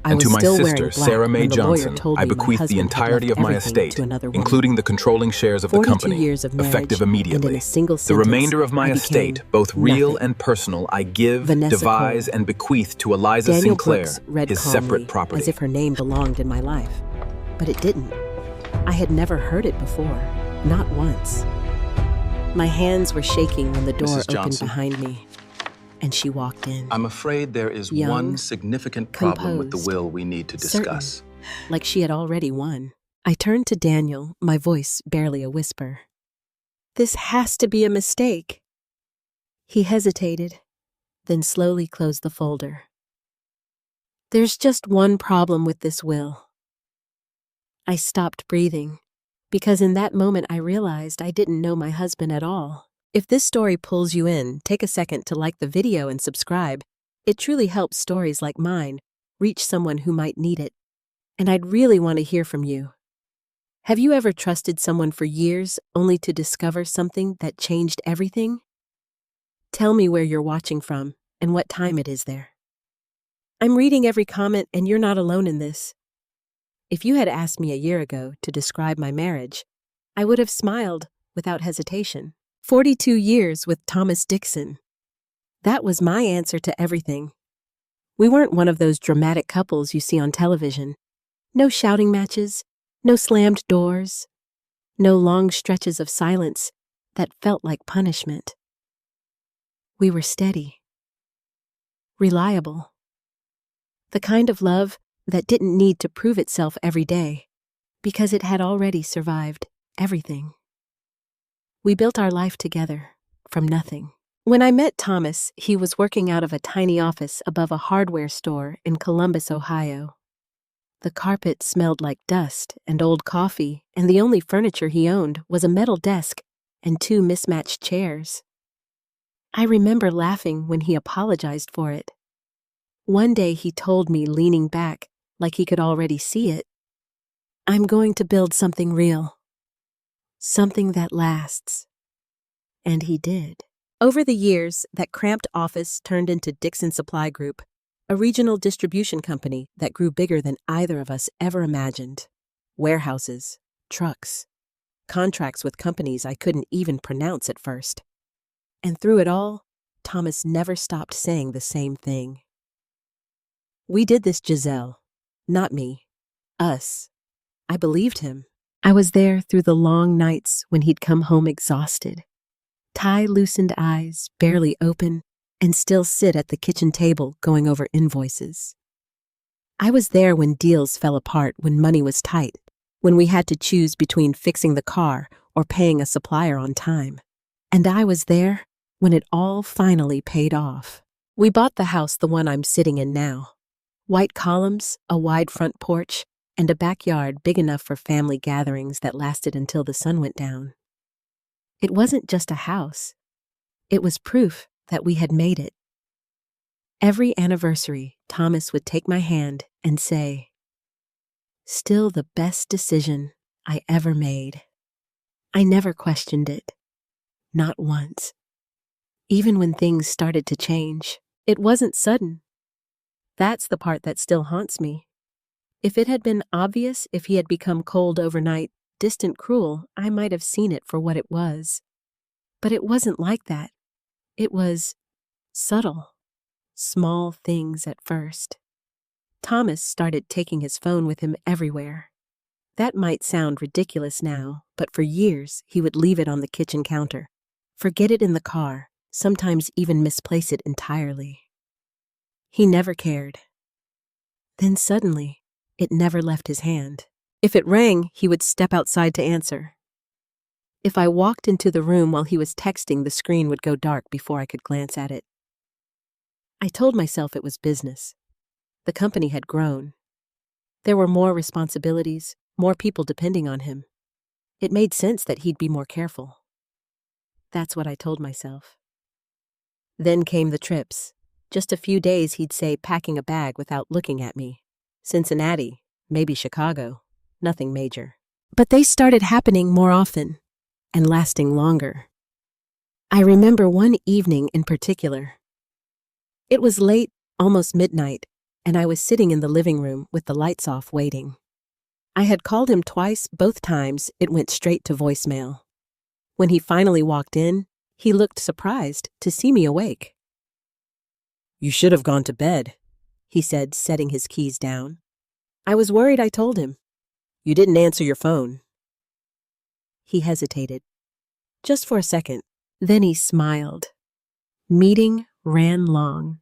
I And was to my still sister, wearing black Sarah Mae when the lawyer Johnson, told I me my bequeath the husband had entirety left of my everything estate, to another woman. including the controlling shares of the 42 company, years of marriage, effective and in immediately. a single The sentence, remainder of my I estate, became both real nothing. and personal, I give, Vanessa devise, Cole. and bequeath to Eliza Daniel Sinclair, Brooks read his calmly, separate property. as if her name belonged in my life. But it didn't. I had never heard it before, not once. My hands were shaking when the door Mrs. opened Johnson. behind me, and she walked in. I'm afraid there is Young, one significant problem with the composed, will we need to discuss. certain, like she had already won. I turned to Daniel, my voice barely a whisper. "This has to be a mistake." He hesitated, then slowly closed the folder. "There's just one problem with this will." I stopped breathing, because in that moment I realized I didn't know my husband at all. If this story pulls you in, take a second to like the video and subscribe. It truly helps stories like mine reach someone who might need it. And I'd really want to hear from you. Have you ever trusted someone for years only to discover something that changed everything? Tell me where you're watching from and what time it is there. I'm reading every comment, and you're not alone in this. If you had asked me a year ago to describe my marriage, I would have smiled without hesitation. 42 years with Thomas Dixon. That was my answer to everything. We weren't one of those dramatic couples you see on television. No shouting matches, no slammed doors, no long stretches of silence that felt like punishment. We were steady, reliable, the kind of love that didn't need to prove itself every day because it had already survived everything. We built our life together from nothing. When I met Thomas, he was working out of a tiny office above a hardware store in Columbus, Ohio. The carpet smelled like dust and old coffee, and the only furniture he owned was a metal desk and 2 mismatched chairs. I remember laughing when he apologized for it. One day he told me, leaning back like he could already see it, "I'm going to build something real. Something that lasts." And he did. Over the years, that cramped office turned into Dixon Supply Group, a regional distribution company that grew bigger than either of us ever imagined. Warehouses, trucks, contracts with companies I couldn't even pronounce at first. And through it all, Thomas never stopped saying the same thing. "We did this, Giselle. Not me. Us." I believed him. I was there through the long nights when he'd come home exhausted. Tie-loosened eyes, barely open, and still sit at the kitchen table going over invoices. I was there when deals fell apart, when money was tight, when we had to choose between fixing the car or paying a supplier on time. And I was there when it all finally paid off. We bought the house, the one I'm sitting in now. White columns, a wide front porch, and a backyard big enough for family gatherings that lasted until the sun went down. It wasn't just a house. It was proof that we had made it. Every anniversary, Thomas would take my hand and say, "Still the best decision I ever made." I never questioned it. Not once. Even when things started to change, it wasn't sudden. That's the part that still haunts me. If it had been obvious, if he had become cold overnight, distant, cruel, I might have seen it for what it was. But it wasn't like that. It was subtle, small things at first. Thomas started taking his phone with him everywhere. That might sound ridiculous now, but for years he would leave it on the kitchen counter, forget it in the car, sometimes even misplace it entirely. He never cared. Then suddenly, it never left his hand. If it rang, he would step outside to answer. If I walked into the room while he was texting, the screen would go dark before I could glance at it. I told myself it was business. The company had grown. There were more responsibilities, more people depending on him. It made sense that he'd be more careful. That's what I told myself. Then came the trips. Just a few days, he'd say, packing a bag without looking at me. Cincinnati, maybe Chicago, nothing major. But they started happening more often and lasting longer. I remember one evening in particular. It was late, almost midnight, and I was sitting in the living room with the lights off waiting. I had called him twice, both times it went straight to voicemail. When he finally walked in, he looked surprised to see me awake. "You should have gone to bed," he said, setting his keys down. I was worried, I told him. "You didn't answer your phone." He hesitated, just for a second. Then he smiled. "Meeting ran long.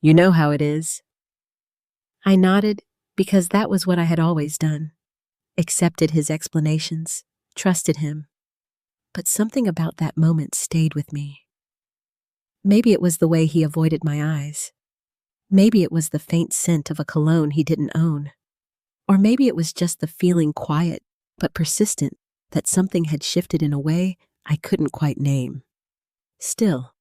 You know how it is." I nodded because that was what I had always done. Accepted his explanations, trusted him. But something about that moment stayed with me. Maybe it was the way he avoided my eyes. Maybe it was the faint scent of a cologne he didn't own. Or maybe it was just the feeling, quiet but persistent, that something had shifted in a way I couldn't quite name. Still,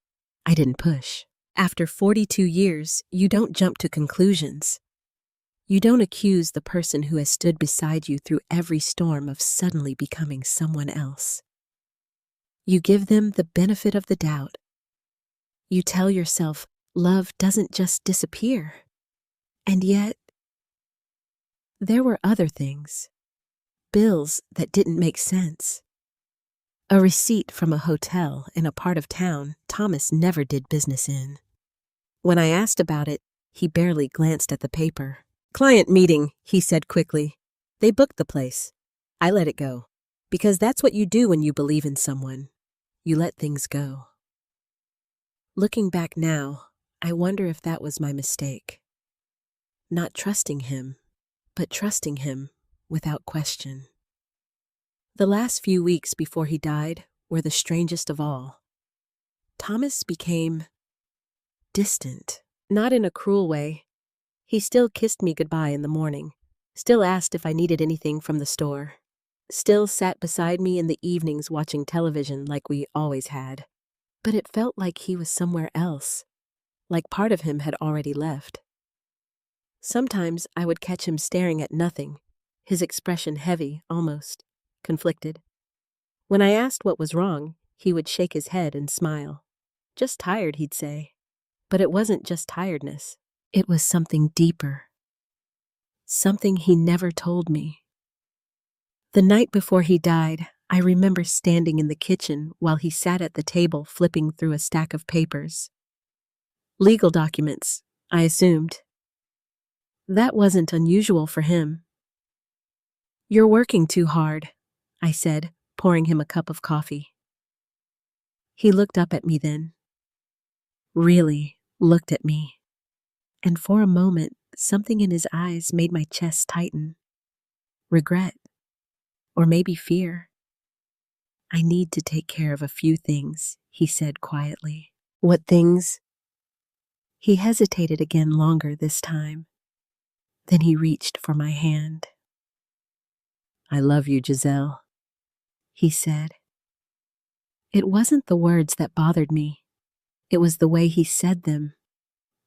I didn't push. After 42 years, you don't jump to conclusions. You don't accuse the person who has stood beside you through every storm of suddenly becoming someone else. You give them the benefit of the doubt. You tell yourself love doesn't just disappear. And yet, there were other things. Bills that didn't make sense. A receipt from a hotel in a part of town Thomas never did business in. When I asked about it, he barely glanced at the paper. "Client meeting," he said quickly. "They booked the place." I let it go, because that's what you do when you believe in someone. You let things go. Looking back now, I wonder if that was my mistake. Not trusting him, but trusting him without question. The last few weeks before he died were the strangest of all. Thomas became distant, not in a cruel way. He still kissed me goodbye in the morning, still asked if I needed anything from the store, still sat beside me in the evenings watching television like we always had. But it felt like he was somewhere else, like part of him had already left. Sometimes I would catch him staring at nothing, his expression heavy, almost conflicted. When I asked what was wrong, he would shake his head and smile. "Just tired," he'd say. But it wasn't just tiredness. It was something deeper. Something he never told me. The night before he died, I remember standing in the kitchen while he sat at the table flipping through a stack of papers. Legal documents, I assumed. That wasn't unusual for him. "You're working too hard," I said, pouring him a cup of coffee. He looked up at me then. Really looked at me. And for a moment, something in his eyes made my chest tighten. Regret. Or maybe fear. "I need to take care of a few things," he said quietly. "What things?" He hesitated again longer this time. Then he reached for my hand. "I love you, Giselle," he said. It wasn't the words that bothered me. It was the way he said them,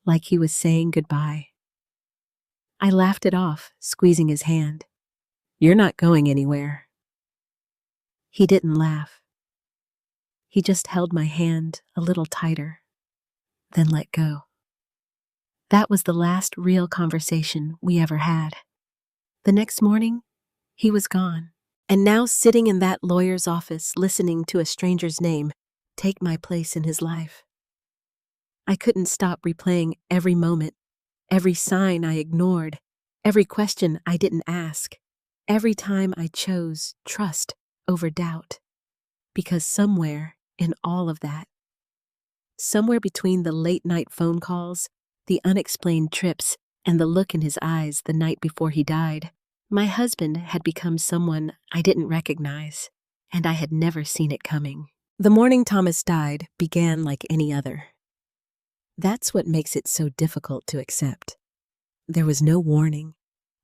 like he was saying goodbye. I laughed it off, squeezing his hand. "You're not going anywhere." He didn't laugh. He just held my hand a little tighter, then let go. That was the last real conversation we ever had. The next morning, he was gone. And now sitting in that lawyer's office listening to a stranger's name take my place in his life. I couldn't stop replaying every moment, every sign I ignored, every question I didn't ask, every time I chose trust over doubt. Because somewhere in all of that, somewhere between the late-night phone calls, the unexplained trips, and the look in his eyes the night before he died, my husband had become someone I didn't recognize, and I had never seen it coming. The morning Thomas died began like any other. That's what makes it so difficult to accept. There was no warning,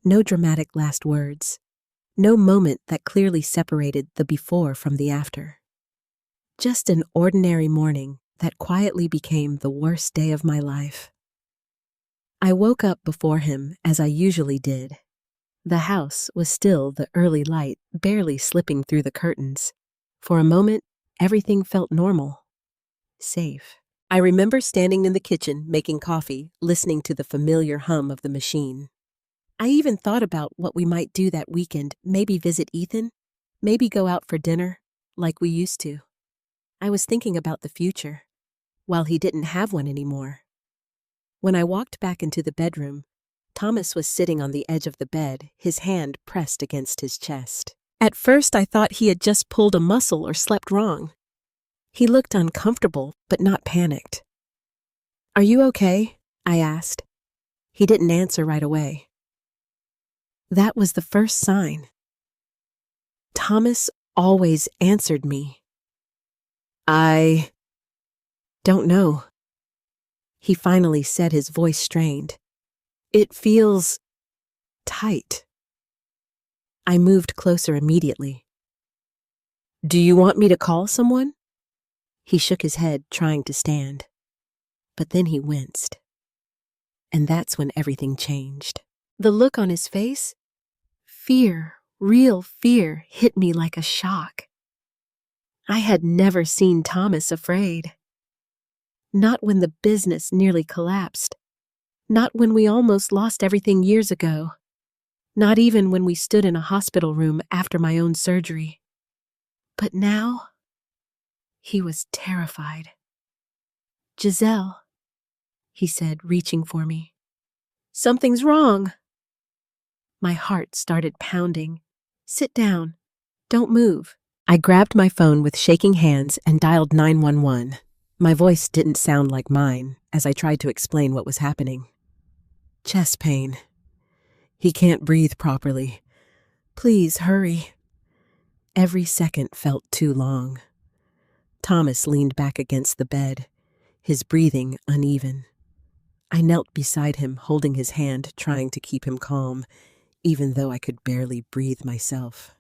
no dramatic last words, no moment that clearly separated the before from the after. Just an ordinary morning that quietly became the worst day of my life. I woke up before him as I usually did. The house was still the early light barely slipping through the curtains. For a moment, everything felt normal, safe. I remember standing in the kitchen making coffee, listening to the familiar hum of the machine. I even thought about what we might do that weekend, maybe visit Ethan, maybe go out for dinner, like we used to. I was thinking about the future, while he didn't have one anymore. When I walked back into the bedroom, Thomas was sitting on the edge of the bed, his hand pressed against his chest. At first I thought he had just pulled a muscle or slept wrong. He looked uncomfortable, but not panicked. "Are you okay?" I asked. He didn't answer right away. That was the first sign. Thomas always answered me. "I don't know." He finally said, his voice strained. "It feels tight." I moved closer immediately. "Do you want me to call someone?" He shook his head, trying to stand. But then he winced. And that's when everything changed. The look on his face, fear, real fear, hit me like a shock. I had never seen Thomas afraid. Not when the business nearly collapsed. Not when we almost lost everything years ago. Not even when we stood in a hospital room after my own surgery. But now, he was terrified. "Giselle," he said, reaching for me. "Something's wrong." My heart started pounding. "Sit down. Don't move." I grabbed my phone with shaking hands and dialed 911. My voice didn't sound like mine as I tried to explain what was happening. "Chest pain. He can't breathe properly. Please hurry." Every second felt too long. Thomas leaned back against the bed, his breathing uneven. I knelt beside him, holding his hand, trying to keep him calm, even though I could barely breathe myself.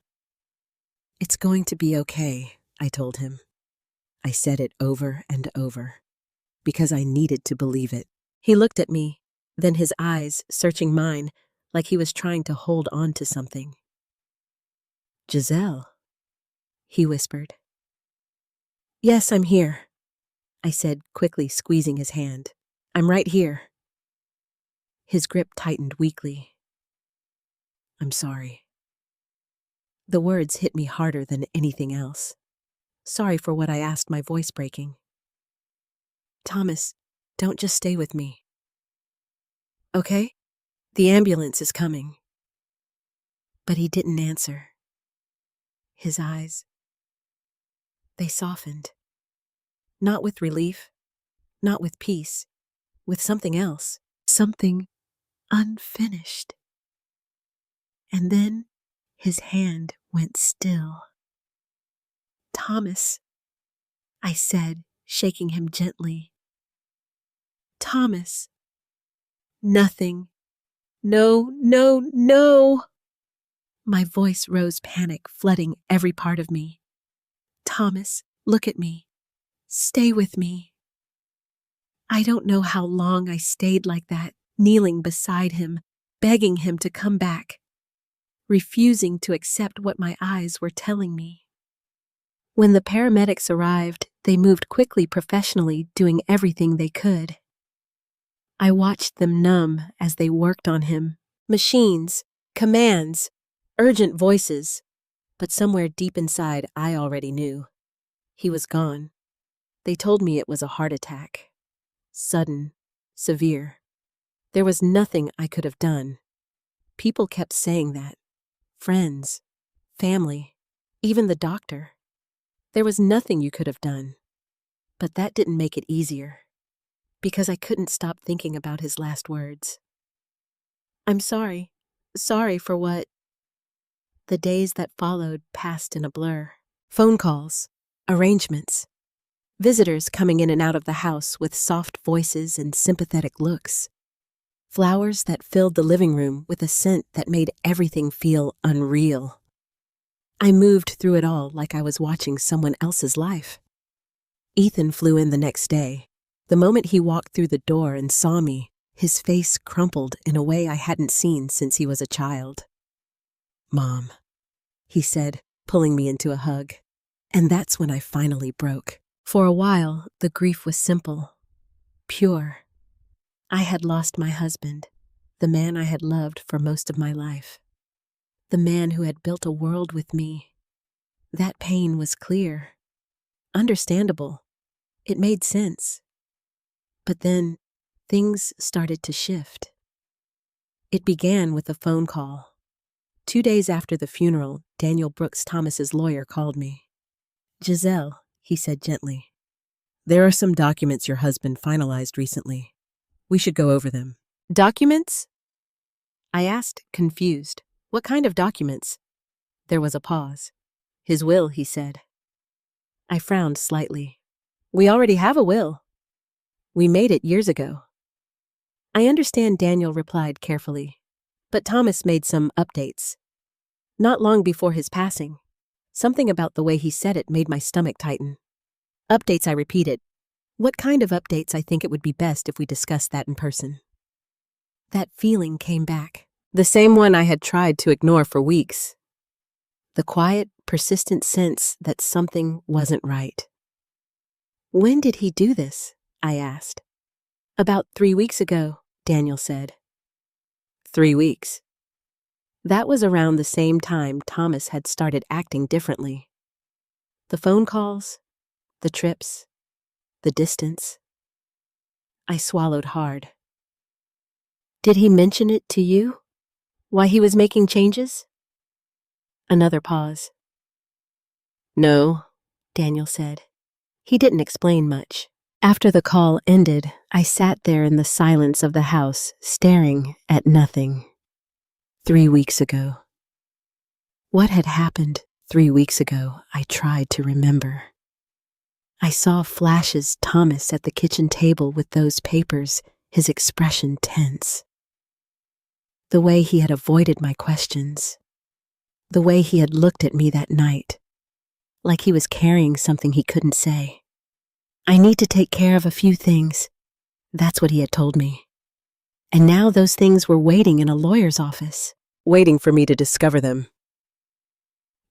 "It's going to be okay," I told him. I said it over and over, because I needed to believe it. He looked at me, then his eyes searching mine, like he was trying to hold on to something. "Giselle," he whispered. "Yes, I'm here," I said, quickly squeezing his hand. "I'm right here." His grip tightened weakly. "I'm sorry." The words hit me harder than anything else. Sorry for what I asked, my voice breaking. "Thomas, don't just stay with me. Okay? The ambulance is coming." But he didn't answer. His eyes, they softened. Not with relief, not with peace, with something else, something unfinished. And then his hand went still. "Thomas," I said, shaking him gently. "Thomas." "Nothing. No, no, no." My voice rose, panic flooding every part of me. "Thomas, look at me. Stay with me." I don't know how long I stayed like that, kneeling beside him, begging him to come back, refusing to accept what my eyes were telling me. When the paramedics arrived, they moved quickly professionally, doing everything they could. I watched them numb as they worked on him. Machines, commands, urgent voices. But somewhere deep inside, I already knew. He was gone. They told me it was a heart attack. Sudden, severe. There was nothing I could have done. People kept saying that. Friends, family, even the doctor. There was nothing you could have done. But that didn't make it easier, because I couldn't stop thinking about his last words. "I'm sorry. Sorry for what..." The days that followed passed in a blur. Phone calls, arrangements, visitors coming in and out of the house with soft voices and sympathetic looks. Flowers that filled the living room with a scent that made everything feel unreal. I moved through it all like I was watching someone else's life. Ethan flew in the next day. The moment he walked through the door and saw me, his face crumpled in a way I hadn't seen since he was a child. "Mom," he said, pulling me into a hug. And that's when I finally broke. For a while, the grief was simple. pure. I had lost my husband, the man I had loved for most of my life, the man who had built a world with me. That pain was clear, understandable. It made sense. But then, things started to shift. It began with a phone call. 2 days after the funeral, Daniel Brooks Thomas's lawyer called me. "Giselle," he said gently, "there are some documents your husband finalized recently. We should go over them." "Documents?" I asked, confused. "What kind of documents?" There was a pause. "His will," he said. I frowned slightly. "We already have a will. We made it years ago." "I understand," Daniel replied carefully. "But Thomas made some updates. Not long before his passing. Something about the way he said it made my stomach tighten." "Updates," I repeated. "What kind of updates?" "I think it would be best if we discussed that in person." That feeling came back. The same one I had tried to ignore for weeks. The quiet, persistent sense that something wasn't right. "When did he do this?" I asked. "About 3 weeks ago," Daniel said. 3 weeks. That was around the same time Thomas had started acting differently. The phone calls, the trips, the distance. I swallowed hard. "Did he mention it to you? Why he was making changes?" Another pause. "No," Daniel said. He didn't explain much. After the call ended, I sat there in the silence of the house, staring at nothing. 3 weeks ago. What had happened 3 weeks ago, I tried to remember. I saw flashes Thomas at the kitchen table with those papers, his expression tense. The way he had avoided my questions. The way he had looked at me that night, like he was carrying something he couldn't say. "I need to take care of a few things." That's what he had told me. And now those things were waiting in a lawyer's office, waiting for me to discover them.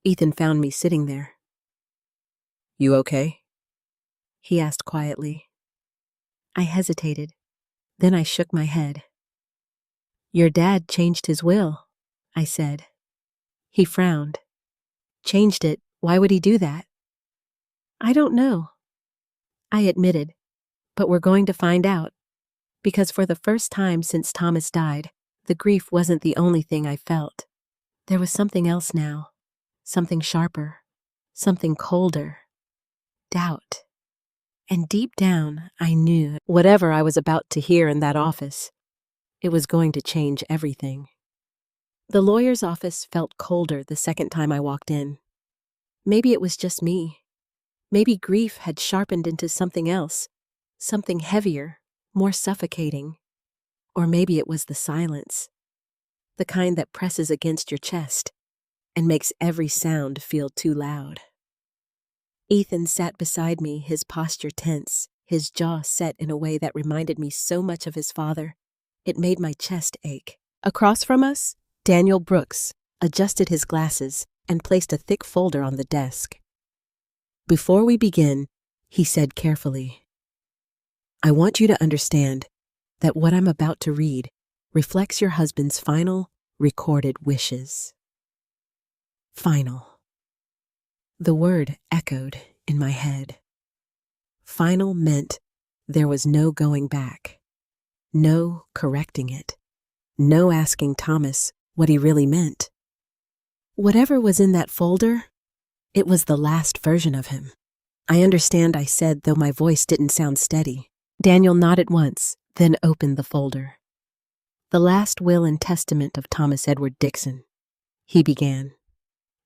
Ethan found me sitting there. "You okay?" he asked quietly. I hesitated. Then I shook my head. "Your dad changed his will," I said. He frowned. "Changed it? Why would he do that?" "I don't know," I admitted, "but we're going to find out." Because for the first time since Thomas died, the grief wasn't the only thing I felt. There was something else now, something sharper, something colder. Doubt. And deep down, I knew whatever I was about to hear in that office, it was going to change everything. The lawyer's office felt colder the second time I walked in. Maybe it was just me. Maybe grief had sharpened into something else, something heavier, more suffocating. Or maybe it was the silence, the kind that presses against your chest and makes every sound feel too loud. Ethan sat beside me, his posture tense, his jaw set in a way that reminded me so much of his father. It made my chest ache. Across from us, Daniel Brooks adjusted his glasses and placed a thick folder on the desk. "Before we begin," he said carefully, "I want you to understand that what I'm about to read reflects your husband's final, recorded wishes." Final. The word echoed in my head. Final meant there was no going back, no correcting it, no asking Thomas what he really meant. Whatever was in that folder, it was the last version of him. "I understand," I said, though my voice didn't sound steady. Daniel nodded once, then opened the folder. "The last will and testament of Thomas Edward Dixon," he began.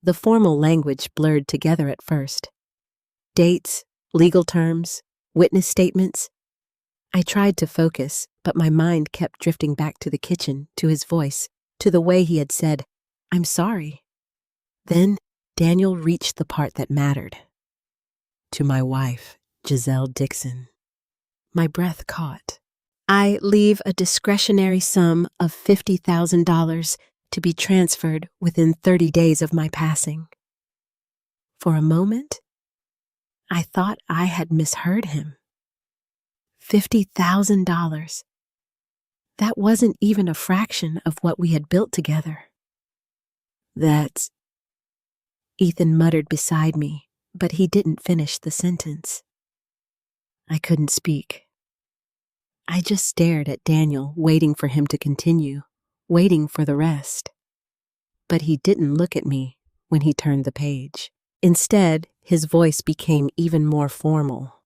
The formal language blurred together at first. Dates, legal terms, witness statements. I tried to focus, but my mind kept drifting back to the kitchen, to his voice, to the way he had said, "I'm sorry." Then Daniel reached the part that mattered. "To my wife, Giselle Dixon." My breath caught. "I leave a discretionary sum of $50,000 to be transferred within 30 days of my passing." For a moment, I thought I had misheard him. $50,000. That wasn't even a fraction of what we had built together. That's... Ethan muttered beside me, but he didn't finish the sentence. I couldn't speak. I just stared at Daniel, waiting for him to continue, waiting for the rest. But he didn't look at me when he turned the page. Instead, his voice became even more formal.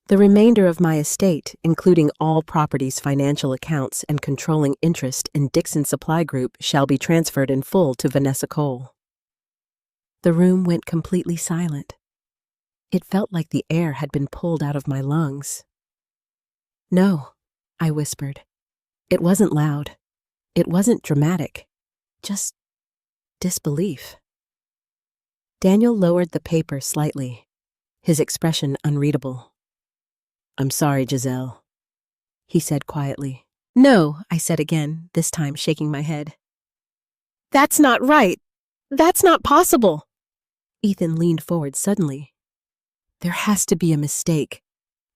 The remainder of my estate, including all properties, financial accounts, and controlling interest in Dixon Supply Group, shall be transferred in full to Vanessa Cole. The room went completely silent. It felt like the air had been pulled out of my lungs. No, I whispered. It wasn't loud. It wasn't dramatic. Just disbelief. Daniel lowered the paper slightly, his expression unreadable. I'm sorry, Giselle, he said quietly. No, I said again, this time shaking my head. That's not right. That's not possible. Ethan leaned forward suddenly. There has to be a mistake.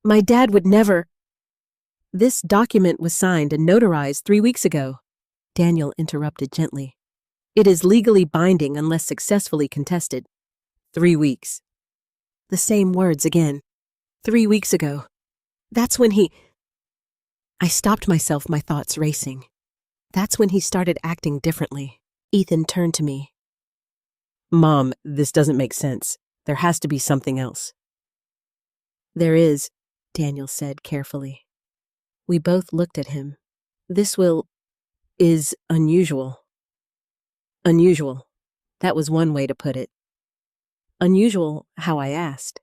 My dad would never... This document was signed and notarized 3 weeks ago, Daniel interrupted gently. It is legally binding unless successfully contested. 3 weeks. The same words again. 3 weeks ago. That's when he... I stopped myself, my thoughts racing. That's when he started acting differently. Ethan turned to me. Mom, this doesn't make sense. There has to be something else. There is, Daniel said carefully. We both looked at him. This is unusual. Unusual. That was one way to put it. Unusual how I asked.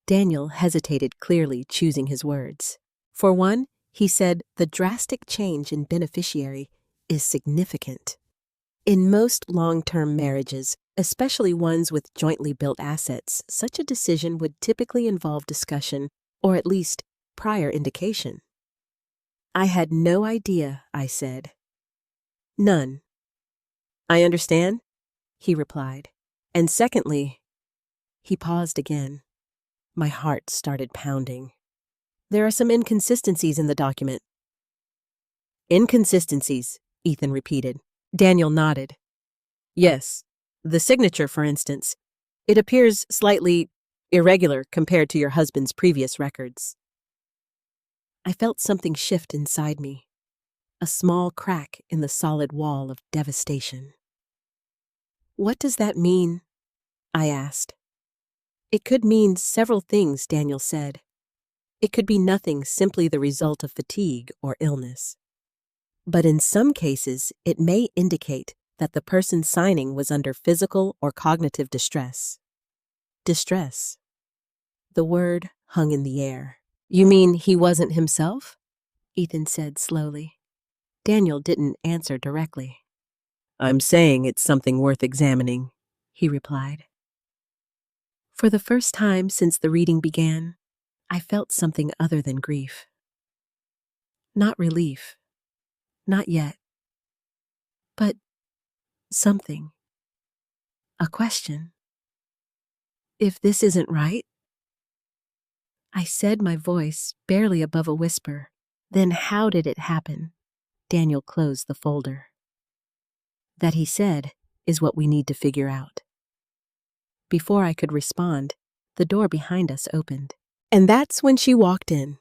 Daniel hesitated, clearly choosing his words. For one, he said the drastic change in beneficiary is significant. In most long-term marriages, especially ones with jointly built assets, such a decision would typically involve discussion, or at least prior indication. I had no idea, I said. None. I understand, he replied. And secondly, he paused again. My heart started pounding. There are some inconsistencies in the document. Inconsistencies, Ethan repeated. Daniel nodded. Yes, the signature, for instance. It appears slightly irregular compared to your husband's previous records. I felt something shift inside me, a small crack in the solid wall of devastation. What does that mean? I asked. It could mean several things, Daniel said. It could be nothing, simply the result of fatigue or illness. But in some cases, it may indicate that the person signing was under physical or cognitive distress. Distress. The word hung in the air. You mean he wasn't himself? Ethan said slowly. Daniel didn't answer directly. I'm saying it's something worth examining, he replied. For the first time since the reading began, I felt something other than grief. Not relief. Not yet. But something. A question. If this isn't right? I said, my voice barely above a whisper. Then how did it happen? Daniel closed the folder. That he said is what we need to figure out. Before I could respond, the door behind us opened. And that's when she walked in.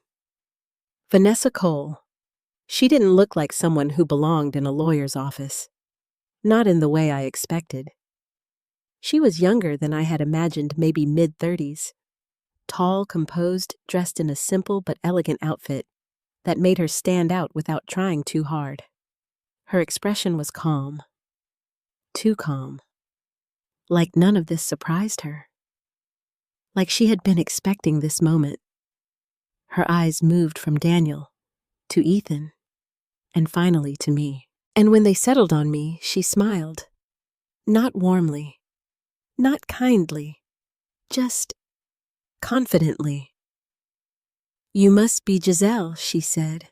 Vanessa Cole. She didn't look like someone who belonged in a lawyer's office. Not in the way I expected. She was younger than I had imagined, maybe mid-30s. Tall, composed, dressed in a simple but elegant outfit that made her stand out without trying too hard. Her expression was calm. Too calm. Like none of this surprised her. Like she had been expecting this moment. Her eyes moved from Daniel to Ethan, and finally to me. And when they settled on me, she smiled. Not warmly, not kindly, just confidently. You must be Giselle, she said.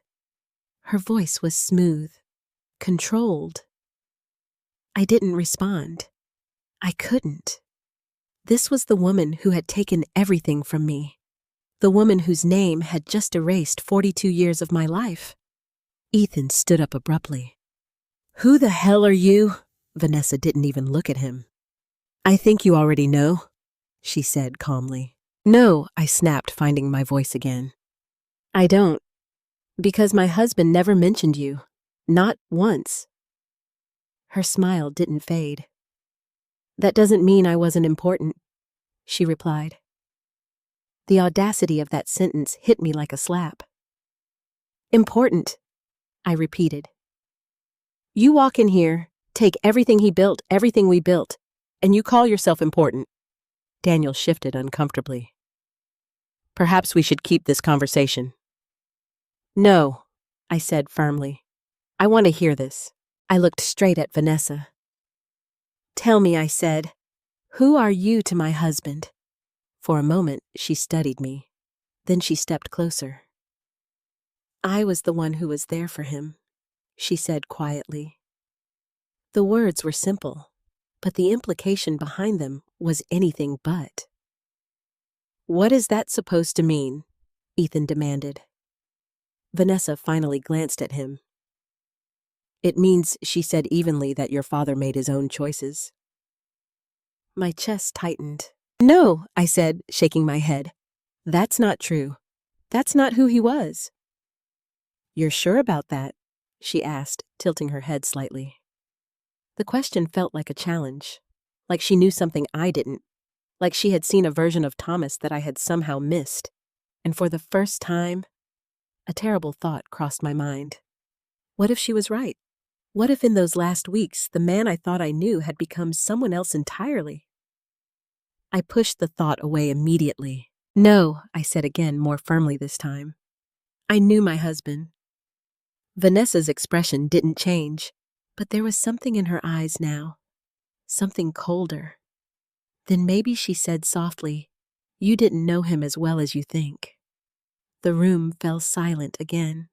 Her voice was smooth, controlled. I didn't respond. I couldn't. This was the woman who had taken everything from me. The woman whose name had just erased 42 years of my life. Ethan stood up abruptly. "Who the hell are you?" Vanessa didn't even look at him. "I think you already know," she said calmly. "No," I snapped, finding my voice again. "I don't. Because my husband never mentioned you. Not once." Her smile didn't fade. "That doesn't mean I wasn't important," she replied. The audacity of that sentence hit me like a slap. "Important," I repeated. "You walk in here, take everything he built, everything we built, and you call yourself important." Daniel shifted uncomfortably. "Perhaps we should keep this conversation." "No," I said firmly. "I want to hear this." I looked straight at Vanessa. "Tell me," I said, "who are you to my husband?" For a moment, she studied me. Then she stepped closer. "I was the one who was there for him," she said quietly. The words were simple, but the implication behind them was anything but. "What is that supposed to mean?" Ethan demanded. Vanessa finally glanced at him. "It means," she said evenly, "that your father made his own choices." My chest tightened. "No," I said, shaking my head. "That's not true. That's not who he was." "You're sure about that?" she asked, tilting her head slightly. The question felt like a challenge, like she knew something I didn't, like she had seen a version of Thomas that I had somehow missed. And for the first time, a terrible thought crossed my mind. What if she was right? What if in those last weeks, the man I thought I knew had become someone else entirely? I pushed the thought away immediately. "No," I said again, more firmly this time. "I knew my husband." Vanessa's expression didn't change, but there was something in her eyes now, something colder. Then maybe she said softly, "You didn't know him as well as you think." The room fell silent again.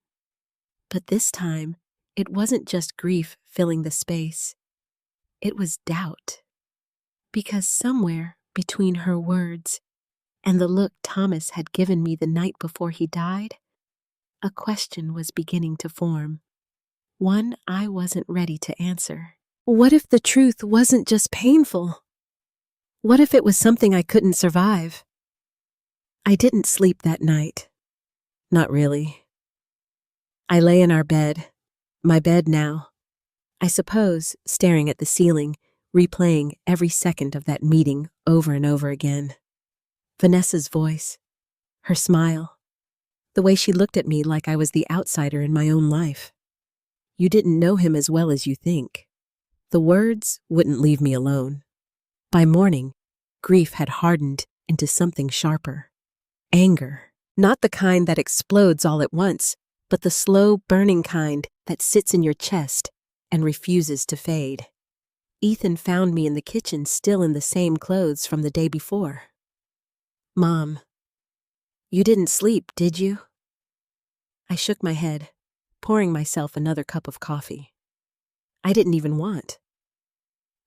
But this time, it wasn't just grief filling the space. It was doubt. Because somewhere between her words and the look Thomas had given me the night before he died, a question was beginning to form. One I wasn't ready to answer. What if the truth wasn't just painful? What if it was something I couldn't survive? I didn't sleep that night. Not really. I lay in our bed, my bed now, I suppose, staring at the ceiling, replaying every second of that meeting over and over again. Vanessa's voice, her smile, the way she looked at me like I was the outsider in my own life. "You didn't know him as well as you think." The words wouldn't leave me alone. By morning, grief had hardened into something sharper. Anger, not the kind that explodes all at once, but the slow, burning kind that sits in your chest and refuses to fade. Ethan found me in the kitchen, still in the same clothes from the day before. "Mom, you didn't sleep, did you?" I shook my head, pouring myself another cup of coffee. I didn't even want.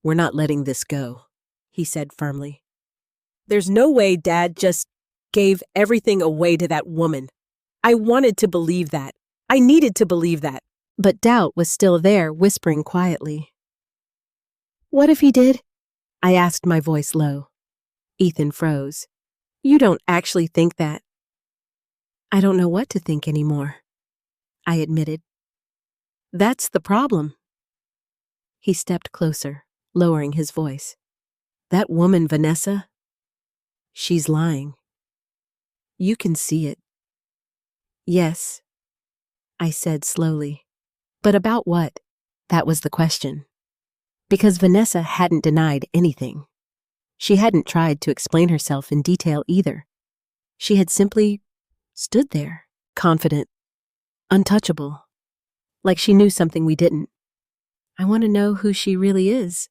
"We're not letting this go," he said firmly. "There's no way Dad just gave everything away to that woman. I wanted to believe that. I needed to believe that." But doubt was still there, whispering quietly. "What if he did?" I asked, my voice low. Ethan froze. "You don't actually think that?" "I don't know what to think anymore," I admitted. "That's the problem." He stepped closer, lowering his voice. "That woman, Vanessa, she's lying. You can see it." "Yes," I said slowly. But about what? That was the question. Because Vanessa hadn't denied anything. She hadn't tried to explain herself in detail either. She had simply stood there, confident, untouchable, like she knew something we didn't. "I want to know who she really is,"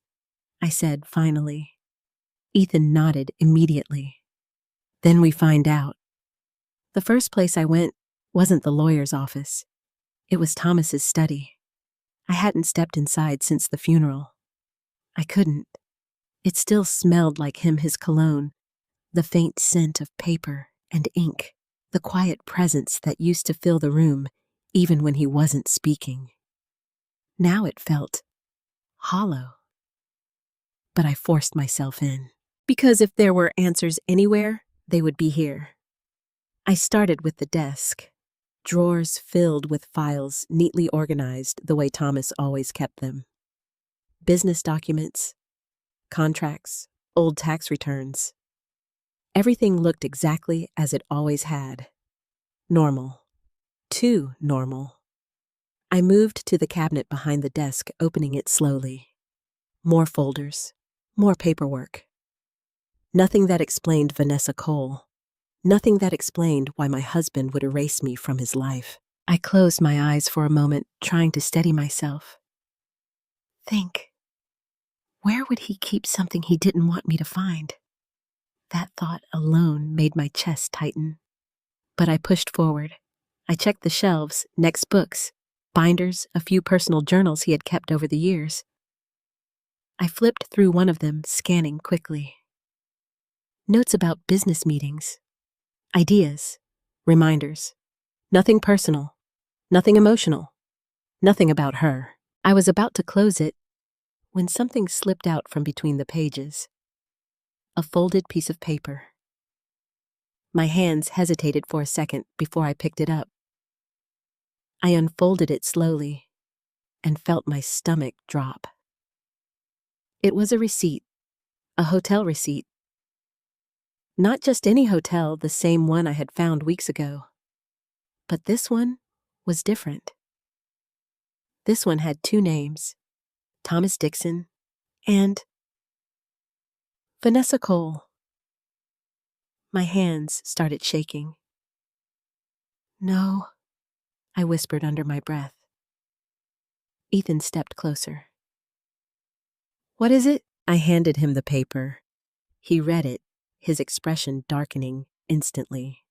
I said finally. Ethan nodded immediately. "Then we find out." The first place I went wasn't the lawyer's office. It was Thomas's study. I hadn't stepped inside since the funeral. I couldn't. It still smelled like him, his cologne, the faint scent of paper and ink. the quiet presence that used to fill the room even when he wasn't speaking. Now it felt hollow. But I forced myself in, because if there were answers anywhere, they would be here. I started with the desk, drawers filled with files neatly organized the way Thomas always kept them. Business documents, contracts, old tax returns. Everything looked exactly as it always had. Normal. Too normal. I moved to the cabinet behind the desk, opening it slowly. More folders, more paperwork. Nothing that explained Vanessa Cole. Nothing that explained why my husband would erase me from his life. I closed my eyes for a moment, trying to steady myself. Think. Where would he keep something he didn't want me to find? That thought alone made my chest tighten. But I pushed forward. I checked the shelves, next books, binders, a few personal journals he had kept over the years. I flipped through one of them, scanning quickly. Notes about business meetings. Ideas. Reminders. Nothing personal. Nothing emotional. Nothing about her. I was about to close it when something slipped out from between the pages. A folded piece of paper. My hands hesitated for a second before I picked it up. I unfolded it slowly and felt my stomach drop. It was a receipt, a hotel receipt. Not just any hotel, the same one I had found weeks ago. But this one was different. This one had two names, Thomas Dixon and Vanessa Cole. My hands started shaking. No, I whispered under my breath. Ethan stepped closer. What is it? I handed him the paper. He read it, his expression darkening instantly.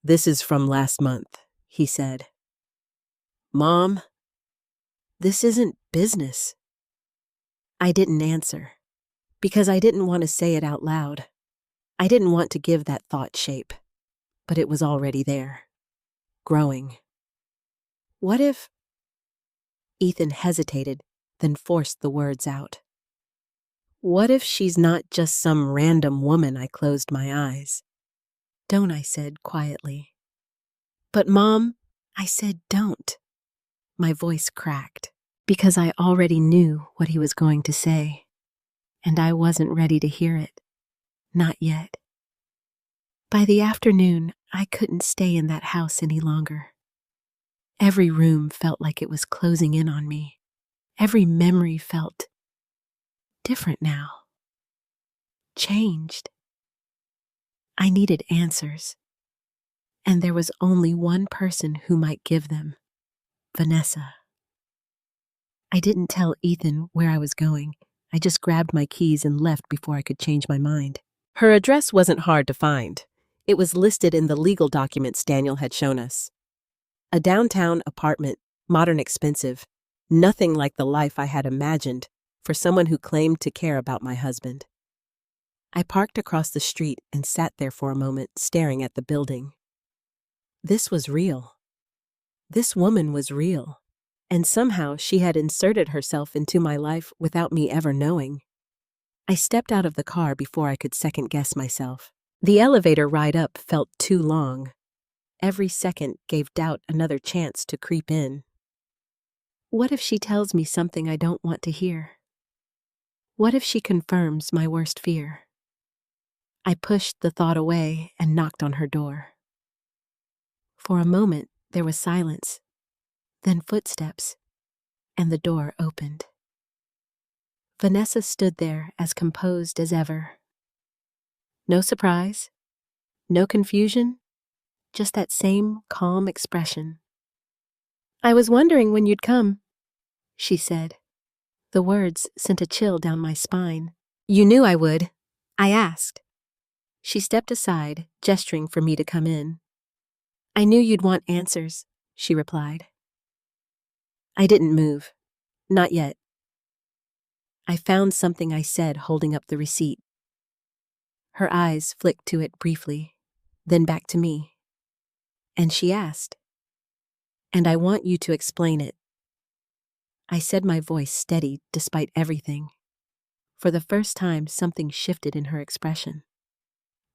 This is from last month, he said. Mom, this isn't business. I didn't answer, because I didn't want to say it out loud. I didn't want to give that thought shape, but it was already there, growing. What if... Ethan hesitated, then forced the words out. What if she's not just some random woman? I closed my eyes. Don't, I said quietly. But Mom, I said don't. My voice cracked, because I already knew what he was going to say, and I wasn't ready to hear it. Not yet. By the afternoon, I couldn't stay in that house any longer. Every room felt like it was closing in on me. Every memory felt different now. Changed. I needed answers. And there was only one person who might give them. Vanessa. I didn't tell Ethan where I was going. I just grabbed my keys and left before I could change my mind. Her address wasn't hard to find. It was listed in the legal documents Daniel had shown us. A downtown apartment, modern, expensive, nothing like the life I had imagined for someone who claimed to care about my husband. I parked across the street and sat there for a moment, staring at the building. This was real. This woman was real, and somehow she had inserted herself into my life without me ever knowing. I stepped out of the car before I could second-guess myself. The elevator ride up felt too long. Every second gave doubt another chance to creep in. What if she tells me something I don't want to hear? What if she confirms my worst fear? I pushed the thought away and knocked on her door. For a moment, there was silence, then footsteps, and the door opened. Vanessa stood there as composed as ever. No surprise, no confusion, just that same calm expression. I was wondering when you'd come, she said. The words sent a chill down my spine. You knew I would. I asked. She stepped aside, gesturing for me to come in. I knew you'd want answers, she replied. I didn't move. Not yet. I found something I said, holding up the receipt. Her eyes flicked to it briefly, then back to me. And she asked, "And I want you to explain it." I said, my voice steady despite everything. For the first time, something shifted in her expression.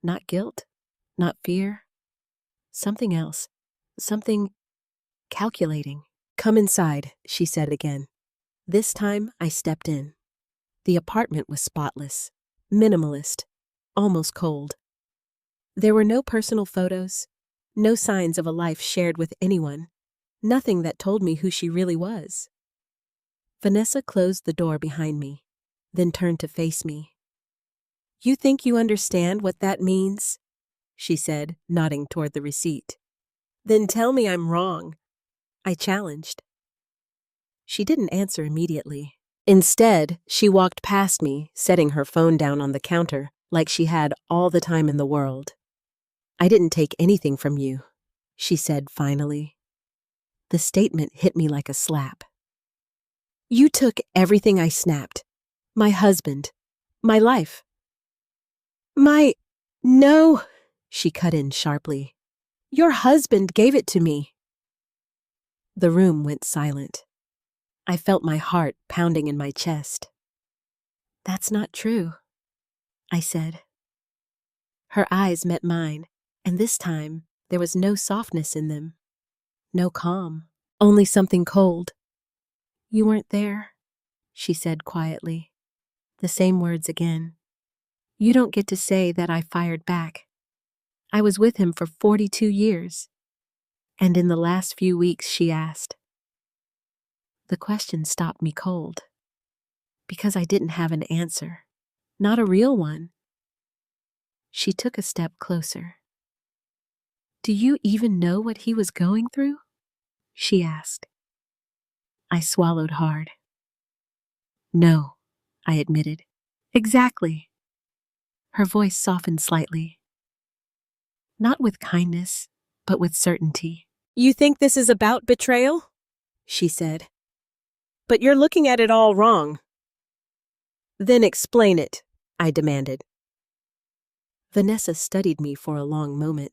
Not guilt, not fear, something else, something calculating. "Come inside," she said again. This time, I stepped in. The apartment was spotless, minimalist, almost cold. There were no personal photos, no signs of a life shared with anyone, nothing that told me who she really was. Vanessa closed the door behind me, then turned to face me. "You think you understand what that means?" she said, nodding toward the receipt. "Then tell me I'm wrong," I challenged. She didn't answer immediately. Instead, she walked past me, setting her phone down on the counter like she had all the time in the world. "I didn't take anything from you," she said finally. The statement hit me like a slap. "You took everything I snapped. My husband. My life." No," she cut in sharply. "Your husband gave it to me." The room went silent. I felt my heart pounding in my chest. "That's not true," I said. Her eyes met mine, and this time there was no softness in them. No calm, only something cold. "You weren't there," she said quietly. The same words again. "You don't get to say that I fired back. I was with him for 42 years. And in the last few weeks," she asked. The question stopped me cold. Because I didn't have an answer. Not a real one. She took a step closer. "Do you even know what he was going through?" she asked. I swallowed hard. "No," I admitted. "Exactly." Her voice softened slightly. Not with kindness, but with certainty. "You think this is about betrayal?" she said. "But you're looking at it all wrong." "Then explain it," I demanded. Vanessa studied me for a long moment.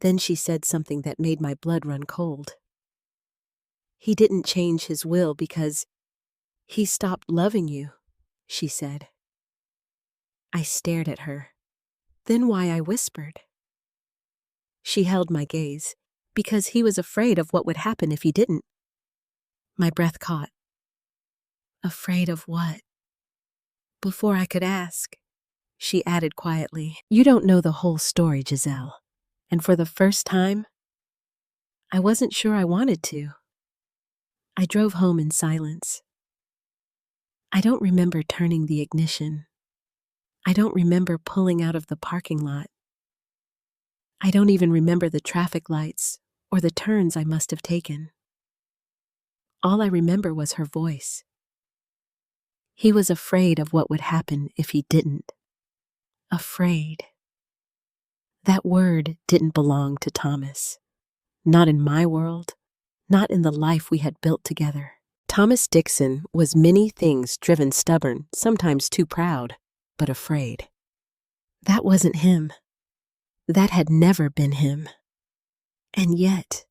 Then she said something that made my blood run cold. "He didn't change his will because he stopped loving you," she said. I stared at her. Then why I whispered. She held my gaze, because he was afraid of what would happen if he didn't. My breath caught. Afraid of what? Before I could ask, she added quietly, "You don't know the whole story, Giselle." And for the first time, I wasn't sure I wanted to. I drove home in silence. I don't remember turning the ignition. I don't remember pulling out of the parking lot. I don't even remember the traffic lights or the turns I must have taken. All I remember was her voice. He was afraid of what would happen if he didn't. Afraid. That word didn't belong to Thomas. Not in my world, not in the life we had built together. Thomas Dixon was many things, driven stubborn, sometimes too proud, but afraid. That wasn't him. That had never been him. And yet,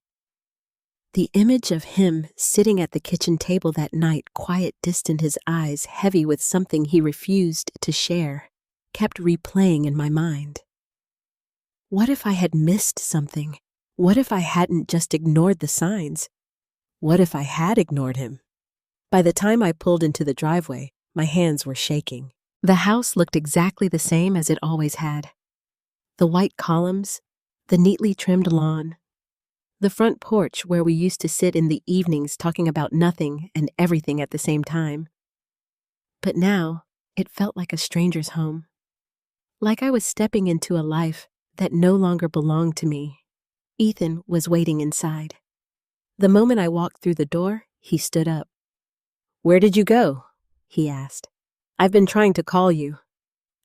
the image of him sitting at the kitchen table that night, quiet, distant, his eyes heavy with something he refused to share, kept replaying in my mind. What if I had missed something? What if I hadn't just ignored the signs? What if I had ignored him? By the time I pulled into the driveway, my hands were shaking. The house looked exactly the same as it always had. The white columns, the neatly trimmed lawn, the front porch where we used to sit in the evenings talking about nothing and everything at the same time. But now, it felt like a stranger's home. Like I was stepping into a life that no longer belonged to me. Ethan was waiting inside. The moment I walked through the door, he stood up. "Where did you go?" he asked. "I've been trying to call you."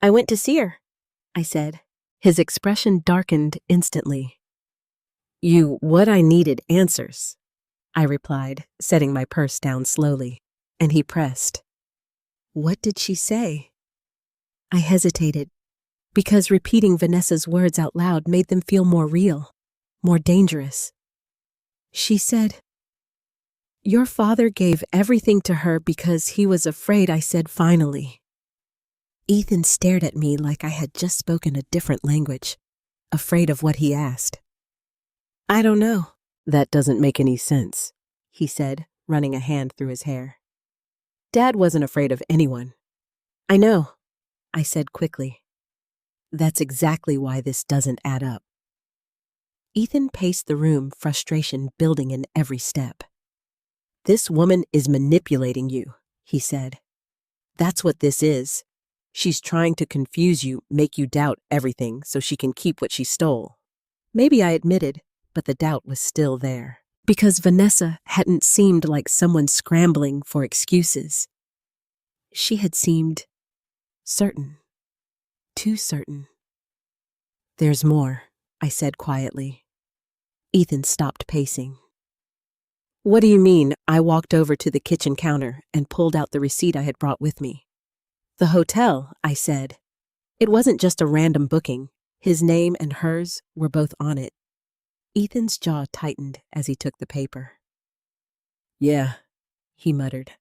"I went to see her," I said. His expression darkened instantly. What I needed answers," I replied, setting my purse down slowly, and he pressed. "What did she say?" I hesitated, because repeating Vanessa's words out loud made them feel more real. more dangerous. She said, "Your father gave everything to her because he was afraid," I said finally. Ethan stared at me like I had just spoken a different language, afraid of what he asked. "I don't know." "That doesn't make any sense," he said, running a hand through his hair. "Dad wasn't afraid of anyone." "I know," I said quickly. "That's exactly why this doesn't add up." Ethan paced the room, frustration building in every step. "This woman is manipulating you," he said. "That's what this is. She's trying to confuse you, make you doubt everything so she can keep what she stole." Maybe I admitted, but the doubt was still there. Because Vanessa hadn't seemed like someone scrambling for excuses. She had seemed certain. Too certain. "There's more," I said quietly. Ethan stopped pacing. "What do you mean?" I walked over to the kitchen counter and pulled out the receipt I had brought with me. "The hotel," I said. It wasn't just a random booking. His name and hers were both on it. Ethan's jaw tightened as he took the paper. "Yeah," he muttered.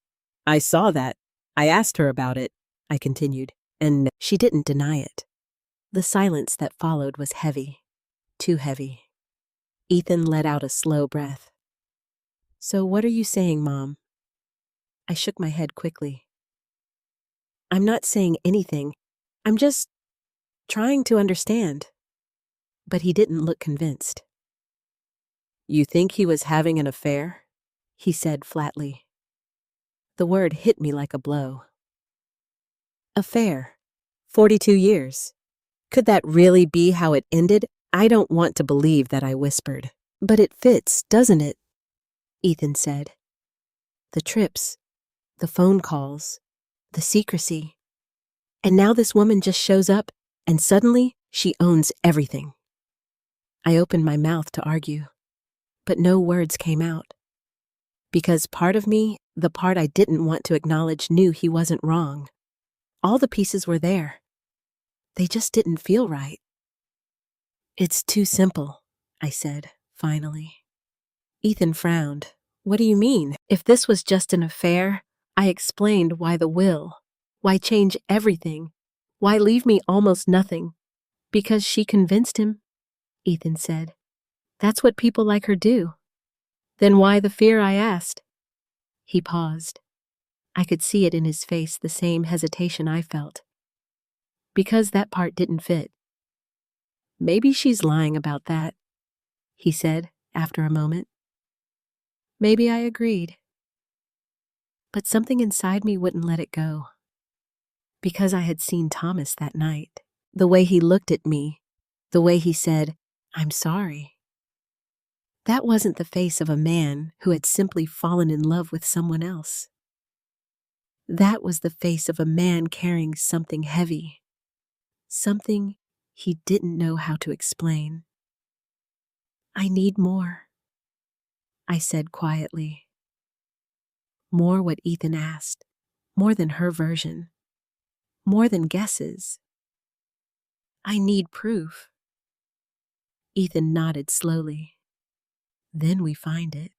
"I saw that. I asked her about it," I continued, and she didn't deny it. The silence that followed was heavy. Too heavy. Ethan let out a slow breath. "So what are you saying, Mom?" I shook my head quickly. "I'm not saying anything. I'm just trying to understand." But he didn't look convinced. "You think he was having an affair?" he said flatly. The word hit me like a blow. Affair. 42 years. Could that really be how it ended? "I don't want to believe that," I whispered. "But it fits, doesn't it?" Ethan said. "The trips, the phone calls, the secrecy. And now this woman just shows up, and suddenly she owns everything." I opened my mouth to argue, but no words came out. Because part of me, the part I didn't want to acknowledge, knew he wasn't wrong. All the pieces were there. They just didn't feel right. "It's too simple," I said, finally. Ethan frowned. "What do you mean? If this was just an affair," I explained why the will. Why change everything? Why leave me almost nothing? "Because she convinced him," Ethan said. "That's what people like her do." "Then why the fear?" I asked. He paused. I could see it in his face, the same hesitation I felt. "Because that part didn't fit." "Maybe she's lying about that," he said after a moment. Maybe I agreed. But something inside me wouldn't let it go. Because I had seen Thomas that night. The way he looked at me. The way he said, "I'm sorry." That wasn't the face of a man who had simply fallen in love with someone else. That was the face of a man carrying something heavy. Something he didn't know how to explain. "I need more," I said quietly. More what Ethan asked. More than her version. More than guesses. "I need proof." Ethan nodded slowly. "Then we find it."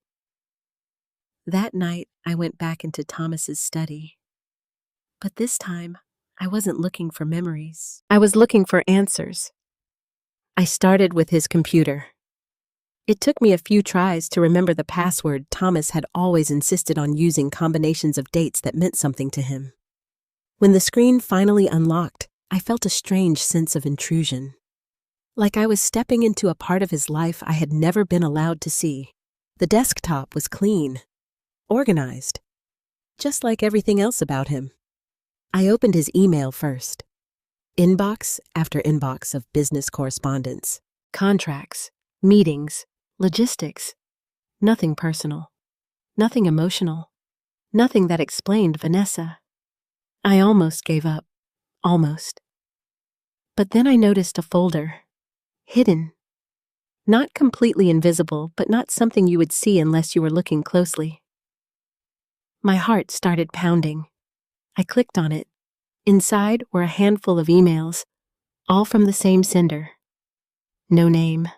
That night, I went back into Thomas's study. But this time, I wasn't looking for memories. I was looking for answers. I started with his computer. It took me a few tries to remember the password. Thomas had always insisted on using combinations of dates that meant something to him. When the screen finally unlocked, I felt a strange sense of intrusion. Like I was stepping into a part of his life I had never been allowed to see. The desktop was clean, organized, just like everything else about him. I opened his email first. Inbox after inbox of business correspondence, contracts, meetings, logistics. Nothing personal, nothing emotional, nothing that explained Vanessa. I almost gave up, almost. But then I noticed a folder, hidden. Not completely invisible, but not something you would see unless you were looking closely. My heart started pounding. I clicked on it. Inside were a handful of emails, all from the same sender. No name.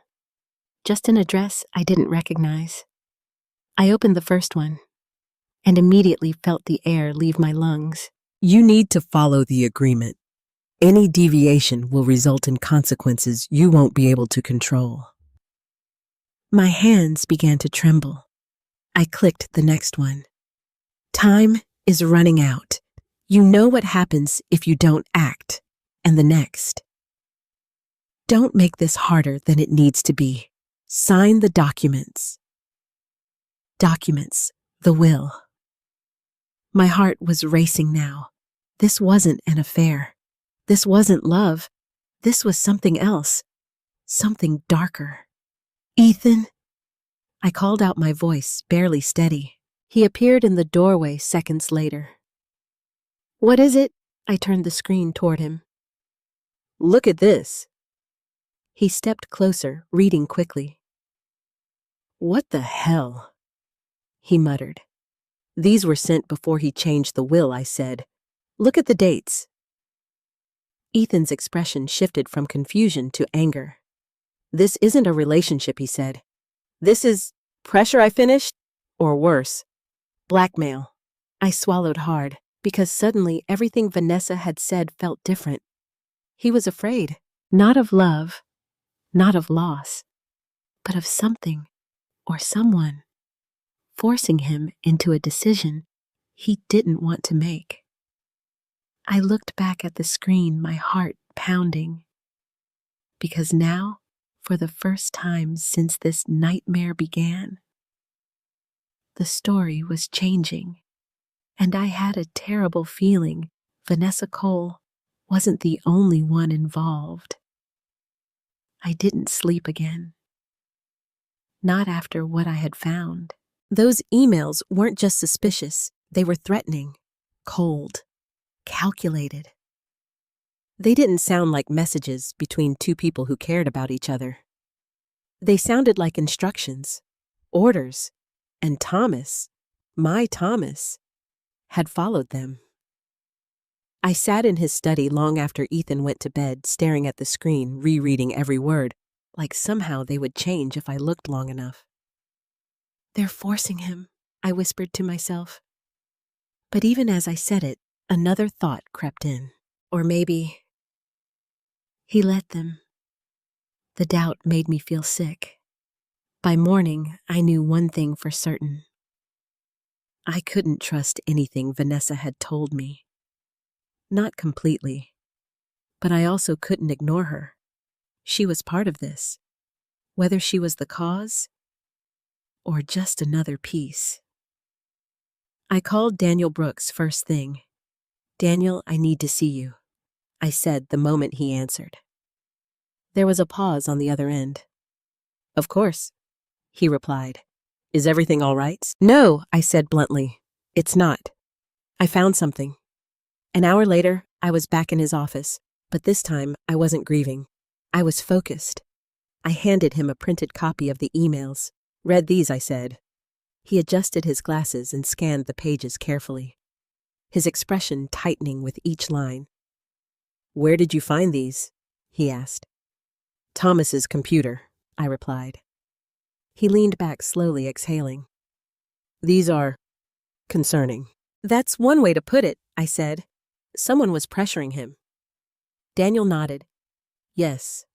just an address I didn't recognize. I opened the first one and immediately felt the air leave my lungs. You need to follow the agreement. Any deviation will result in consequences you won't be able to control. My hands began to tremble. I clicked the next one. Time is running out. You know what happens if you don't act. And the next. Don't make this harder than it needs to be. Sign the documents. Documents, the will. My heart was racing now. This wasn't an affair. This wasn't love. This was something else. Something darker. Ethan? I called out, my voice barely steady. He appeared in the doorway seconds later. What is it? I turned the screen toward him. Look at this. He stepped closer, reading quickly. What the hell? He muttered. These were sent before he changed the will, I said. Look at the dates. Ethan's expression shifted from confusion to anger. This isn't a relationship, he said. This is pressure, I finished, or worse, blackmail. I swallowed hard, because suddenly everything Vanessa had said felt different. He was afraid, not of love, not of loss, but of something or someone, forcing him into a decision he didn't want to make. I looked back at the screen, my heart pounding, because now, for the first time since this nightmare began, the story was changing, and I had a terrible feeling Vanessa Cole wasn't the only one involved. I didn't sleep again. Not after what I had found. Those emails weren't just suspicious, they were threatening, cold, calculated. They didn't sound like messages between two people who cared about each other. They sounded like instructions, orders, and Thomas, my Thomas, had followed them. I sat in his study long after Ethan went to bed, staring at the screen, rereading every word, like somehow they would change if I looked long enough. They're forcing him, I whispered to myself. But even as I said it, another thought crept in. Or maybe he let them. The doubt made me feel sick. By morning, I knew one thing for certain. I couldn't trust anything Vanessa had told me. Not completely. But I also couldn't ignore her. She was part of this, whether she was the cause or just another piece. I called Daniel Brooks first thing. Daniel, I need to see you, I said the moment he answered. There was a pause on the other end. Of course, he replied. Is everything all right? No, I said bluntly. It's not. I found something. An hour later, I was back in his office, but this time I wasn't grieving. I was focused. I handed him a printed copy of the emails. Read these, I said. He adjusted his glasses and scanned the pages carefully, his expression tightening with each line. Where did you find these? He asked. Thomas's computer, I replied. He leaned back slowly, exhaling. These are concerning. That's one way to put it, I said. Someone was pressuring him. Daniel nodded. Yes.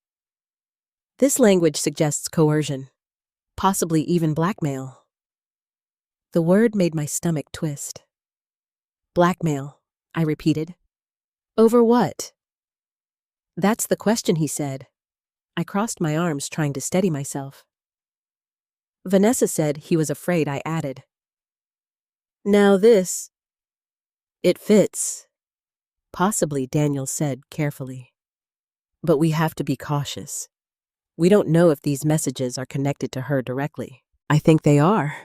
This language suggests coercion, possibly even blackmail. The word made my stomach twist. Blackmail, I repeated. Over what? That's the question, he said. I crossed my arms, trying to steady myself. Vanessa said he was afraid, I added. Now this. It fits. Possibly, Daniel said carefully. But we have to be cautious. We don't know if these messages are connected to her directly. I think they are,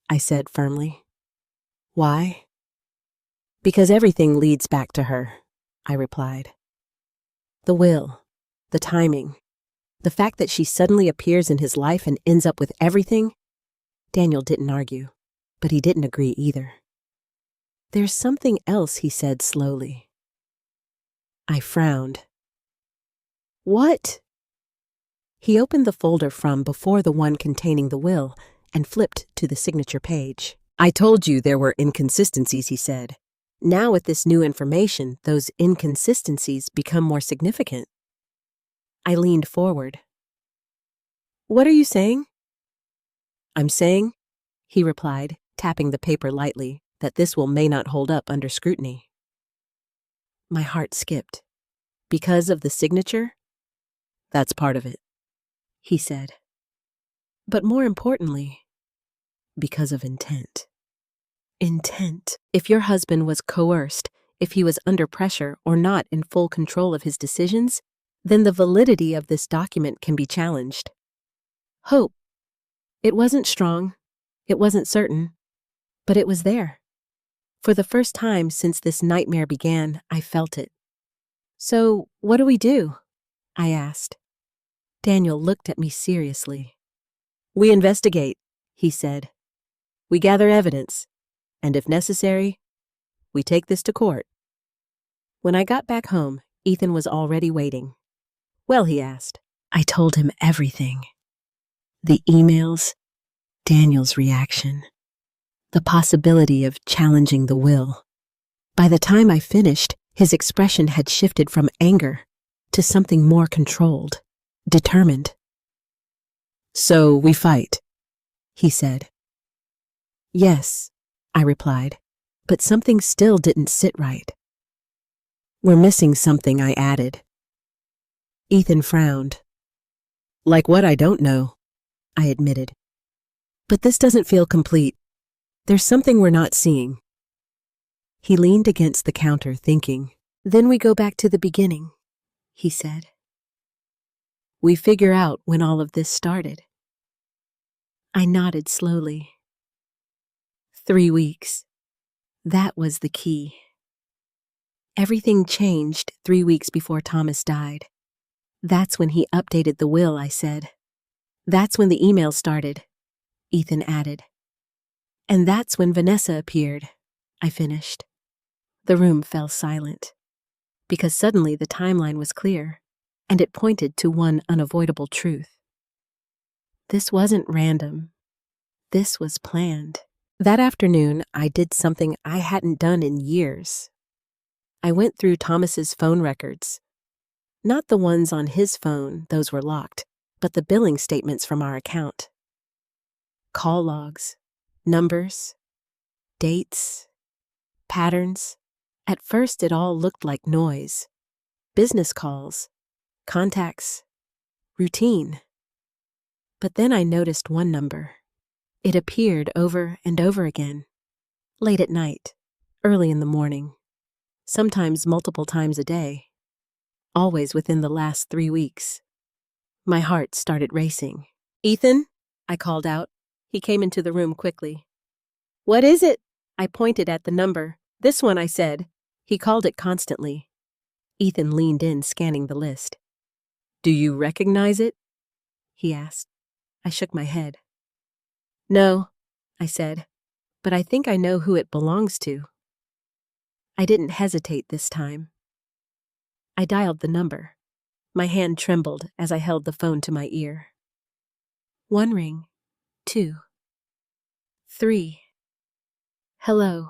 I said firmly. Why? Because everything leads back to her, I replied. The will, the timing, the fact that she suddenly appears in his life and ends up with everything. Daniel didn't argue, but he didn't agree either. There's something else, he said slowly. I frowned. What? He opened the folder from before the one containing the will and flipped to the signature page. I told you there were inconsistencies, he said. Now with this new information, those inconsistencies become more significant. I leaned forward. What are you saying? I'm saying, he replied, tapping the paper lightly, that this will may not hold up under scrutiny. My heart skipped. Because of the signature? That's part of it, he said. But more importantly, because of intent. Intent. If your husband was coerced, if he was under pressure or not in full control of his decisions, then the validity of this document can be challenged. Hope. It wasn't strong, it wasn't certain, but it was there. For the first time since this nightmare began, I felt it. So, what do we do? I asked. Daniel looked at me seriously. We investigate, he said. We gather evidence, and if necessary, we take this to court. When I got back home, Ethan was already waiting. Well, he asked. I told him everything. The emails, Daniel's reaction, the possibility of challenging the will. By the time I finished, his expression had shifted from anger to something more controlled, determined. So we fight, he said. Yes, I replied, but something still didn't sit right. We're missing something, I added. Ethan frowned. Like what? I don't know, I admitted. But this doesn't feel complete. There's something we're not seeing. He leaned against the counter, thinking. Then we go back to the beginning, he said. We figure out when all of this started. I nodded slowly. 3 weeks. That was the key. Everything changed 3 weeks before Thomas died. That's when he updated the will, I said. That's when the email started, Ethan added. And that's when Vanessa appeared, I finished. The room fell silent, because suddenly the timeline was clear, and it pointed to one unavoidable truth. This wasn't random. This was planned. That afternoon, I did something I hadn't done in years. I went through Thomas's phone records. Not the ones on his phone, those were locked, but the billing statements from our account. Call logs, numbers, dates, patterns. At first, it all looked like noise. Business calls, contacts, routine. But then I noticed one number. It appeared over and over again. Late at night, early in the morning, sometimes multiple times a day. Always within the last 3 weeks. My heart started racing. Ethan, I called out. He came into the room quickly. What is it? I pointed at the number. This one, I said. He called it constantly. Ethan leaned in, scanning the list. Do you recognize it? He asked. I shook my head. No, I said, but I think I know who it belongs to. I didn't hesitate this time. I dialed the number. My hand trembled as I held the phone to my ear. 1 ring, 2, 3. Hello.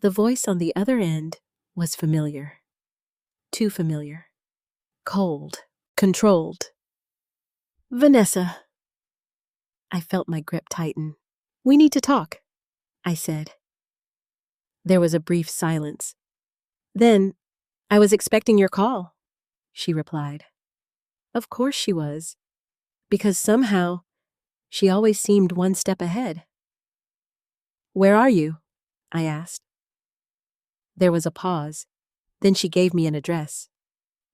The voice on the other end was familiar. Too familiar. Cold. Controlled. Vanessa. I felt my grip tighten. We need to talk, I said. There was a brief silence. Then, I was expecting your call, she replied. Of course she was, because somehow she always seemed one step ahead. Where are you? I asked. There was a pause. Then she gave me an address.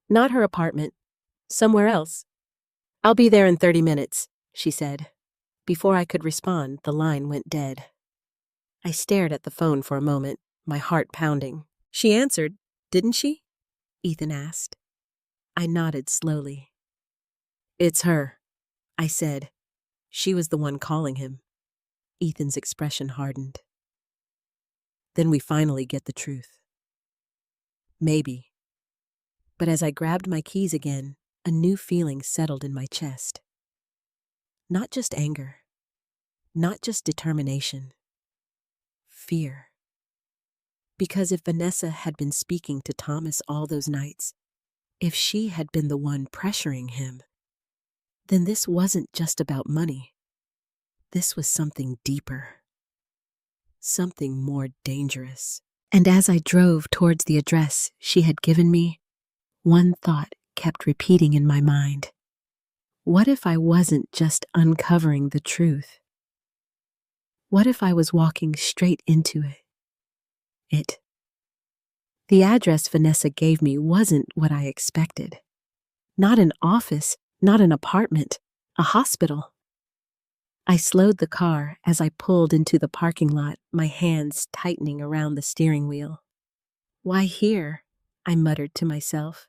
Not her apartment. Somewhere else. I'll be there in 30 minutes, she said. Before I could respond, the line went dead. I stared at the phone for a moment, my heart pounding. She answered, didn't she? Ethan asked. I nodded slowly. It's her, I said. She was the one calling him. Ethan's expression hardened. Then we finally get the truth. Maybe. But as I grabbed my keys again, a new feeling settled in my chest. Not just anger, not just determination, fear. Because if Vanessa had been speaking to Thomas all those nights, if she had been the one pressuring him, then this wasn't just about money. This was something deeper, something more dangerous. And as I drove towards the address she had given me, one thought kept repeating in my mind. What if I wasn't just uncovering the truth? What if I was walking straight into it? The address Vanessa gave me wasn't what I expected. Not an office, not an apartment, a hospital. I slowed the car as I pulled into the parking lot, my hands tightening around the steering wheel. Why here? I muttered to myself.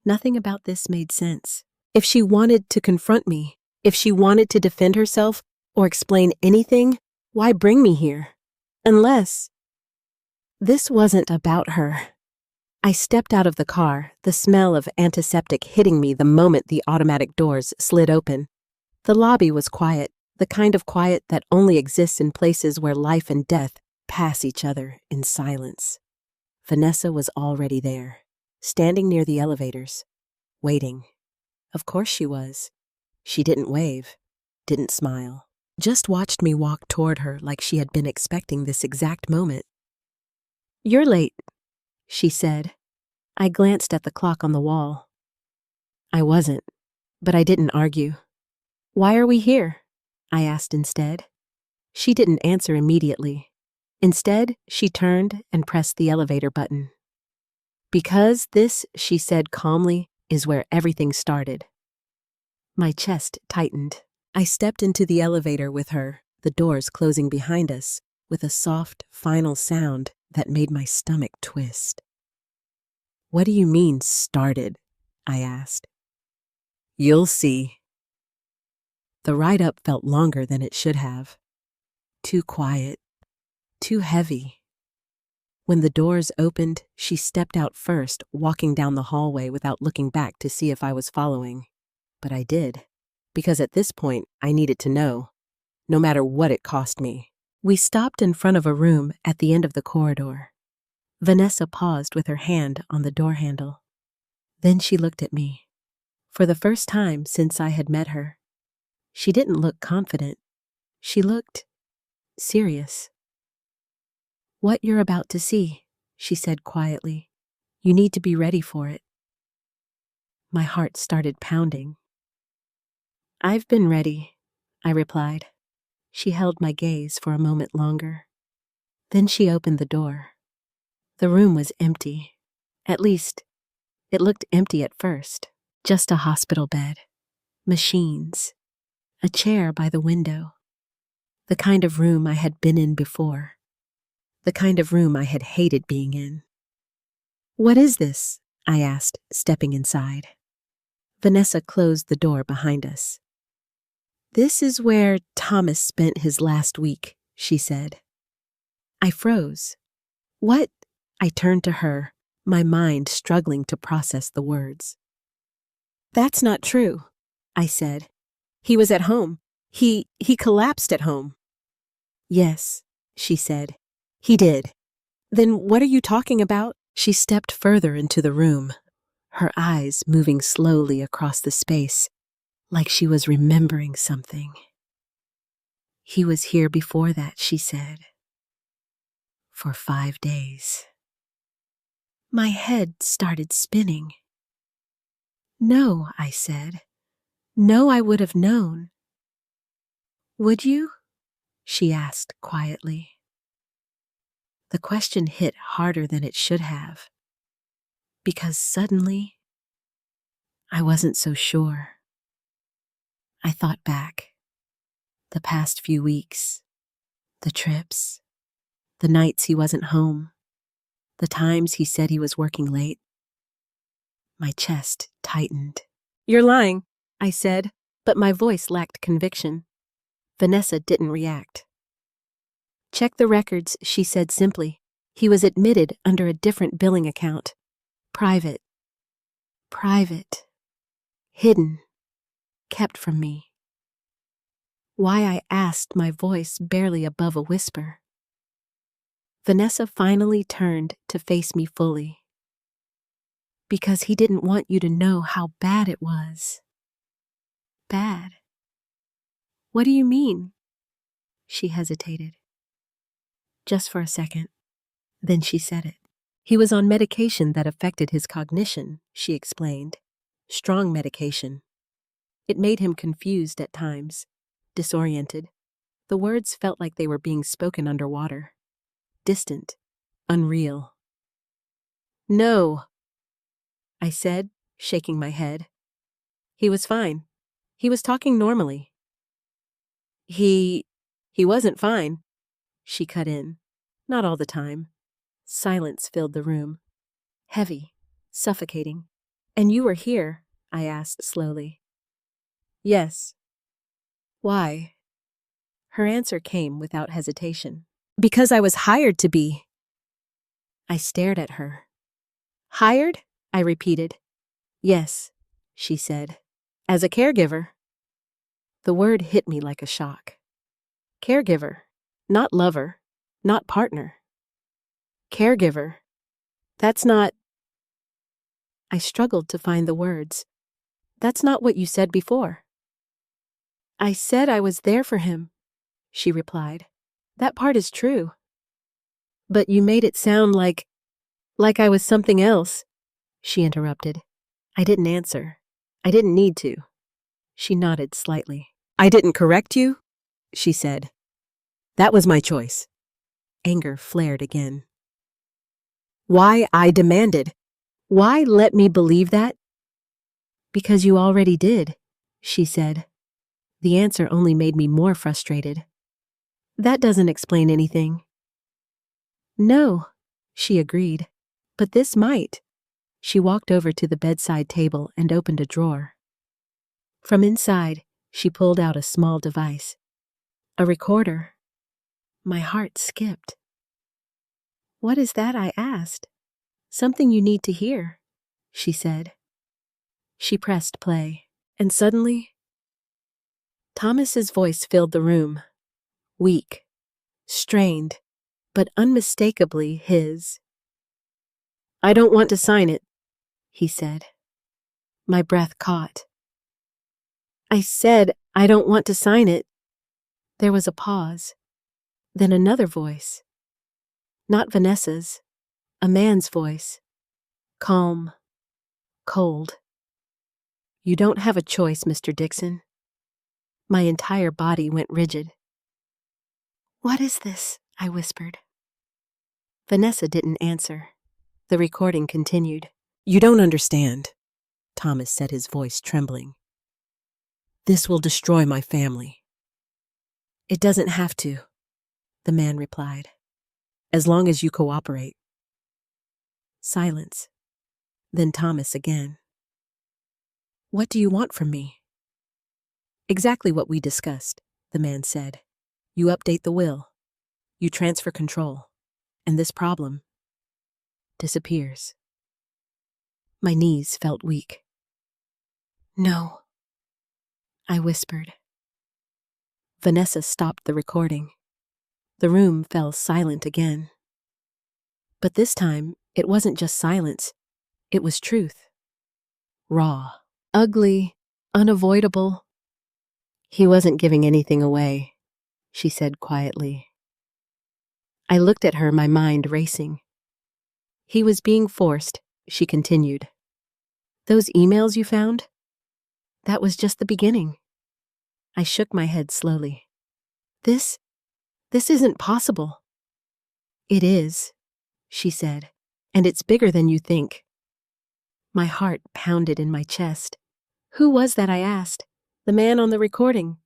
Nothing about this made sense. If she wanted to confront me, if she wanted to defend herself or explain anything, why bring me here? Unless this wasn't about her. I stepped out of the car, the smell of antiseptic hitting me the moment the automatic doors slid open. The lobby was quiet, the kind of quiet that only exists in places where life and death pass each other in silence. Vanessa was already there, standing near the elevators, waiting. Of course she was. She didn't wave, didn't smile, just watched me walk toward her like she had been expecting this exact moment. "You're late," she said. I glanced at the clock on the wall. I wasn't, but I didn't argue. "Why are we here?" I asked instead. She didn't answer immediately. Instead, she turned and pressed the elevator button. "Because this," she said calmly, "is where everything started." My chest tightened. I stepped into the elevator with her, the doors closing behind us, with a soft, final sound that made my stomach twist. "What do you mean, started?" I asked. "You'll see." The ride up felt longer than it should have. Too quiet, too heavy. When the doors opened, she stepped out first, walking down the hallway without looking back to see if I was following. But I did, because at this point, I needed to know, no matter what it cost me. We stopped in front of a room at the end of the corridor. Vanessa paused with her hand on the door handle. Then she looked at me. For the first time since I had met her, she didn't look confident. She looked serious. "What you're about to see," she said quietly. "You need to be ready for it." My heart started pounding. "I've been ready," I replied. She held my gaze for a moment longer. Then she opened the door. The room was empty. At least, it looked empty at first. Just a hospital bed, machines, a chair by the window. The kind of room I had been in before. The kind of room I had hated being in. "What is this?" I asked, stepping inside. Vanessa closed the door behind us. "This is where Thomas spent his last week," she said. I froze. "What?" I turned to her, my mind struggling to process the words. "That's not true," I said. "He was at home. He collapsed at home." "Yes," she said. "He did." "Then what are you talking about?" She stepped further into the room, her eyes moving slowly across the space, like she was remembering something. "He was here before that," she said. "For 5 days." My head started spinning. "No," I said. "No, I would have known." "Would you?" she asked quietly. The question hit harder than it should have, because suddenly, I wasn't so sure. I thought back. The past few weeks, the trips, the nights he wasn't home, the times he said he was working late. My chest tightened. "You're lying," I said, but my voice lacked conviction. Vanessa didn't react. "Check the records," she said simply. "He was admitted under a different billing account. Private. Private." hidden, kept from me. Why, I asked, my voice barely above a whisper. Vanessa finally turned to face me fully. Because he didn't want you to know how bad it was. Bad? What do you mean? She hesitated. Just for a second. Then she said it. He was on medication that affected his cognition, she explained. Strong medication. It made him confused at times, disoriented. The words felt like they were being spoken underwater. Distant, unreal. No, I said, shaking my head. He was fine. He was talking normally. He wasn't fine, she cut in. Not all the time. Silence filled the room. Heavy, suffocating. And you were here, I asked slowly. Yes. Why? Her answer came without hesitation. Because I was hired to be. I stared at her. Hired? I repeated. Yes, she said. As a caregiver. The word hit me like a shock. Caregiver, not lover, not partner. Caregiver. That's not... I struggled to find the words. That's not what you said before. I said I was there for him, she replied. That part is true. But you made it sound like I was something else, she interrupted. I didn't answer. I didn't need to. She nodded slightly. I didn't correct you, she said. That was my choice. Anger flared again. Why I demanded? Why let me believe that? Because you already did, she said. The answer only made me more frustrated. That doesn't explain anything. No, she agreed. But this might. She walked over to the bedside table and opened a drawer. From inside, she pulled out a small device. A recorder. My heart skipped. What is that? I asked. Something you need to hear, she said. She pressed play, and suddenly, Thomas's voice filled the room. Weak, strained, but unmistakably his. I don't want to sign it, he said. My breath caught. I said I don't want to sign it. There was a pause. Then another voice. Not Vanessa's, a man's voice. Calm, cold. You don't have a choice, Mr. Dixon. My entire body went rigid. What is this? I whispered. Vanessa didn't answer. The recording continued. You don't understand, Thomas said, his voice trembling. This will destroy my family. It doesn't have to, the man replied. As long as you cooperate. Silence. Then Thomas again. What do you want from me? Exactly what we discussed, the man said. You update the will. You transfer control. And this problem disappears. My knees felt weak. No, I whispered. Vanessa stopped the recording. The room fell silent again. But this time, it wasn't just silence. It was truth. Raw, ugly, unavoidable. He wasn't giving anything away, she said quietly. I looked at her, my mind racing. He was being forced, she continued. Those emails you found? That was just the beginning. I shook my head slowly. This isn't possible. It is, she said, and it's bigger than you think. My heart pounded in my chest. Who was that? I asked. The man on the recording.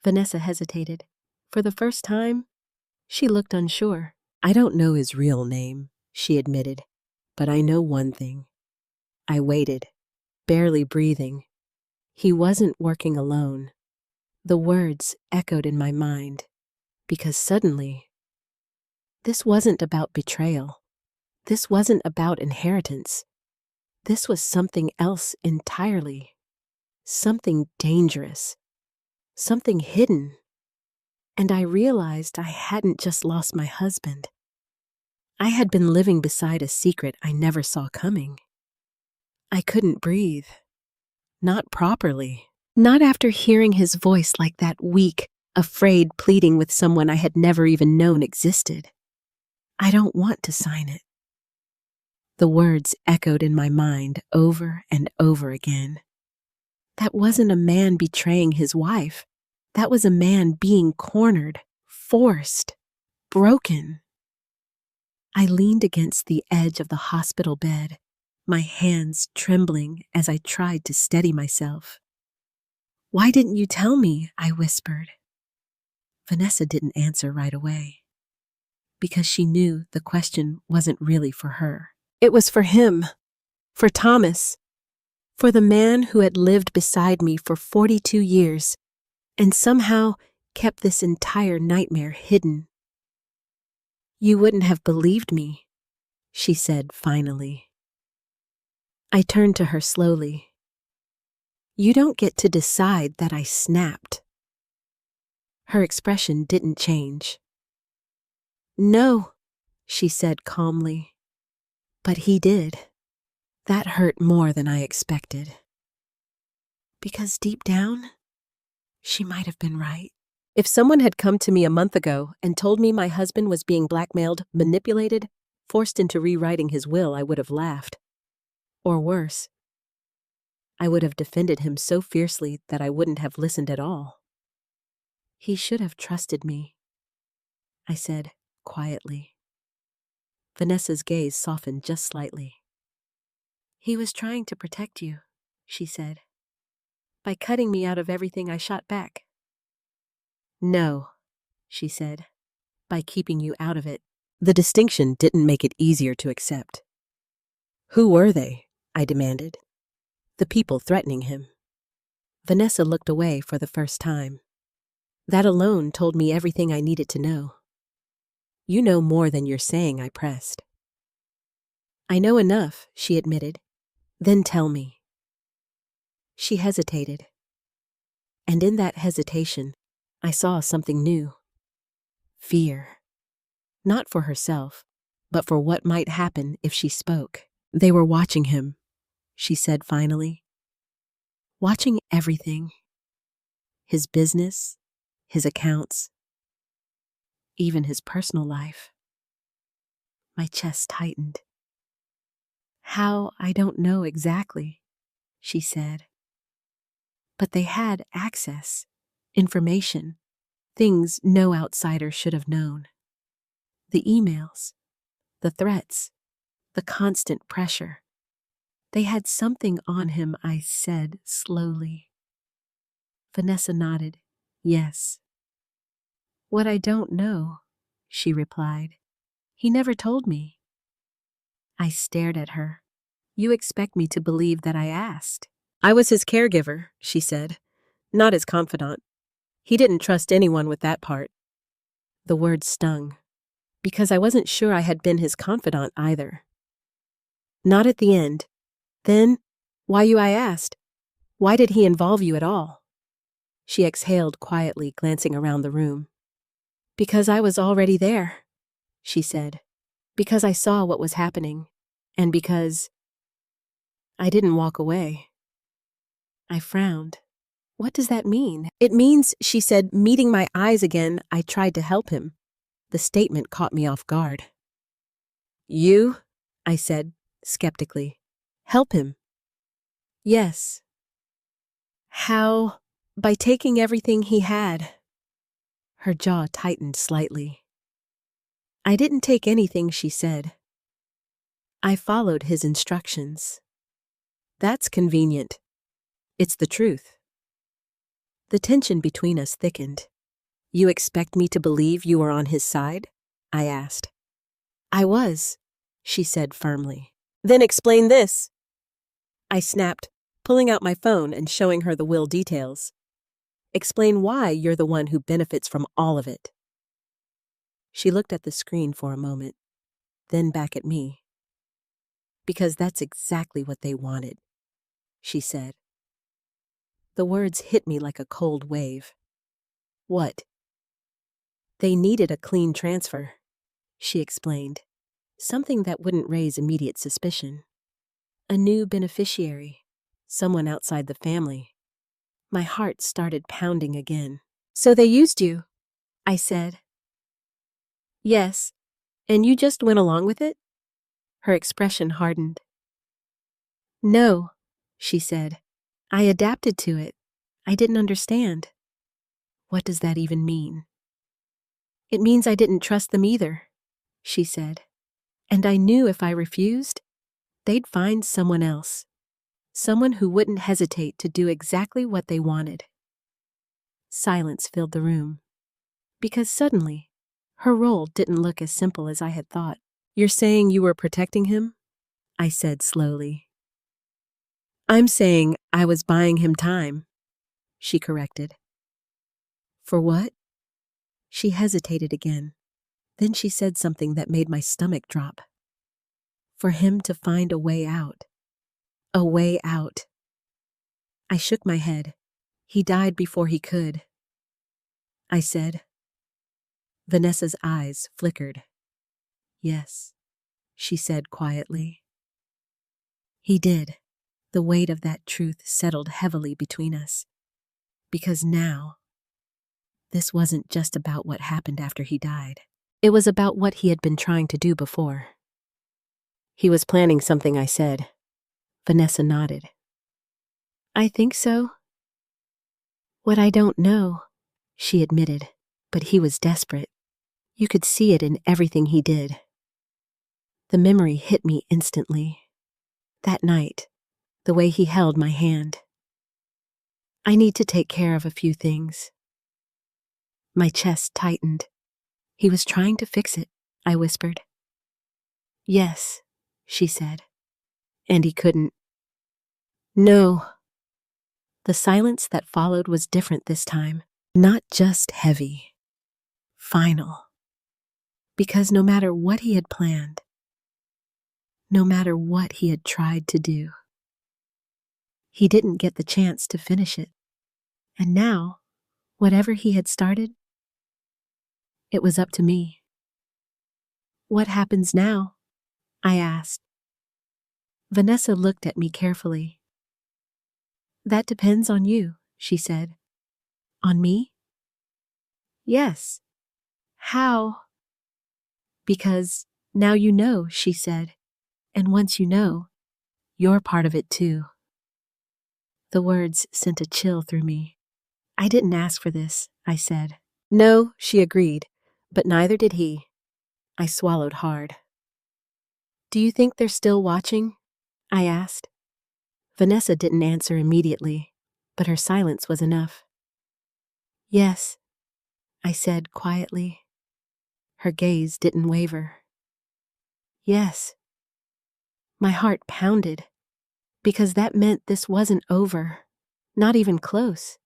Vanessa hesitated. For the first time, she looked unsure. I don't know his real name, she admitted, but I know one thing. I waited, barely breathing. He wasn't working alone. The words echoed in my mind, because suddenly, this wasn't about betrayal. This wasn't about inheritance. This was something else entirely. something dangerous, something hidden. And I realized I hadn't just lost my husband. I had been living beside a secret I never saw coming. I couldn't breathe. Not properly. Not after hearing his voice like that, weak, afraid, pleading with someone I had never even known existed. I don't want to sign it. The words echoed in my mind over and over again. That wasn't a man betraying his wife. That was a man being cornered, forced, broken. I leaned against the edge of the hospital bed, my hands trembling as I tried to steady myself. "Why didn't you tell me?" I whispered. Vanessa didn't answer right away, because she knew the question wasn't really for her. It was for him, for Thomas, for the man who had lived beside me for 42 years and somehow kept this entire nightmare hidden. "You wouldn't have believed me," she said finally. I turned to her slowly. "You don't get to decide that I snapped." Her expression didn't change. "No," she said calmly. "But he did." That hurt more than I expected. Because deep down, she might have been right. If someone had come to me a month ago and told me my husband was being blackmailed, manipulated, forced into rewriting his will, I would have laughed. Or worse, I would have defended him so fiercely that I wouldn't have listened at all. "He should have trusted me," I said quietly. Vanessa's gaze softened just slightly. "He was trying to protect you," she said, "by cutting me out of everything I shot back." "No," she said, "by keeping you out of it." The distinction didn't make it easier to accept. "Who were they?" I demanded. "The people threatening him." Vanessa looked away for the first time. That alone told me everything I needed to know. "You know more than you're saying," I pressed. "I know enough," she admitted. "Then tell me." She hesitated. And in that hesitation, I saw something new. Fear. Not for herself, but for what might happen if she spoke. "They were watching him," she said finally. "Watching everything. His business, his accounts, even his personal life." My chest tightened. "How, I don't know exactly," she said. "But they had access, information, things no outsider should have known. The emails, the threats, the constant pressure. They had something on him," I said slowly. Vanessa nodded, "Yes." "What I don't know," she replied. "He never told me." I stared at her. "You expect me to believe that I asked?" "I was his caregiver," she said, "not his confidant. He didn't trust anyone with that part." The word stung, because I wasn't sure I had been his confidant either. "Not at the end. Then, why you?" I asked. "Why did he involve you at all?" She exhaled quietly, glancing around the room. "Because I was already there," she said. "Because I saw what was happening. And because I didn't walk away." I frowned. "What does that mean?" "It means," she said, meeting my eyes again, "I tried to help him." The statement caught me off guard. "You?" I said, skeptically. "Help him?" "Yes." "How?" "By taking everything he had." Her jaw tightened slightly. "I didn't take anything," she said. "I followed his instructions." "That's convenient. It's the truth." The tension between us thickened. "You expect me to believe you were on his side?" I asked. "I was," she said firmly. "Then explain this." I snapped, pulling out my phone and showing her the will details. "Explain why you're the one who benefits from all of it." She looked at the screen for a moment, then back at me. "Because that's exactly what they wanted," she said. The words hit me like a cold wave. What? They needed a clean transfer, she explained. Something that wouldn't raise immediate suspicion. A new beneficiary. Someone outside the family. My heart started pounding again. So they used you, I said. Yes, and you just went along with it? Her expression hardened. No, she said. I adapted to it. I didn't understand. What does that even mean? It means I didn't trust them either, she said. And I knew if I refused, they'd find someone else. Someone who wouldn't hesitate to do exactly what they wanted. Silence filled the room. Because suddenly, her role didn't look as simple as I had thought. You're saying you were protecting him? I said slowly. I'm saying I was buying him time, she corrected. For what? She hesitated again. Then she said something that made my stomach drop. For him to find a way out. A way out. I shook my head. He died before he could. I said. Vanessa's eyes flickered. Yes, she said quietly. He did. The weight of that truth settled heavily between us. Because now, this wasn't just about what happened after he died. It was about what he had been trying to do before. He was planning something, I said. Vanessa nodded. I think so. What I don't know, she admitted, but he was desperate. You could see it in everything he did. The memory hit me instantly. That night, the way he held my hand. I need to take care of a few things. My chest tightened. He was trying to fix it, I whispered. Yes, she said. And he couldn't. No. The silence that followed was different this time. Not just heavy. Final. Because no matter what he had planned, no matter what he had tried to do, he didn't get the chance to finish it. And now, whatever he had started, it was up to me. What happens now? I asked. Vanessa looked at me carefully. That depends on you, she said. On me? Yes. How? Because now you know, she said. And once you know, you're part of it too. The words sent a chill through me. I didn't ask for this, I said. No, she agreed, but neither did he. I swallowed hard. Do you think they're still watching? I asked. Vanessa didn't answer immediately, but her silence was enough. Yes, I said quietly. Her gaze didn't waver. Yes. My heart pounded, because that meant this wasn't over, not even close.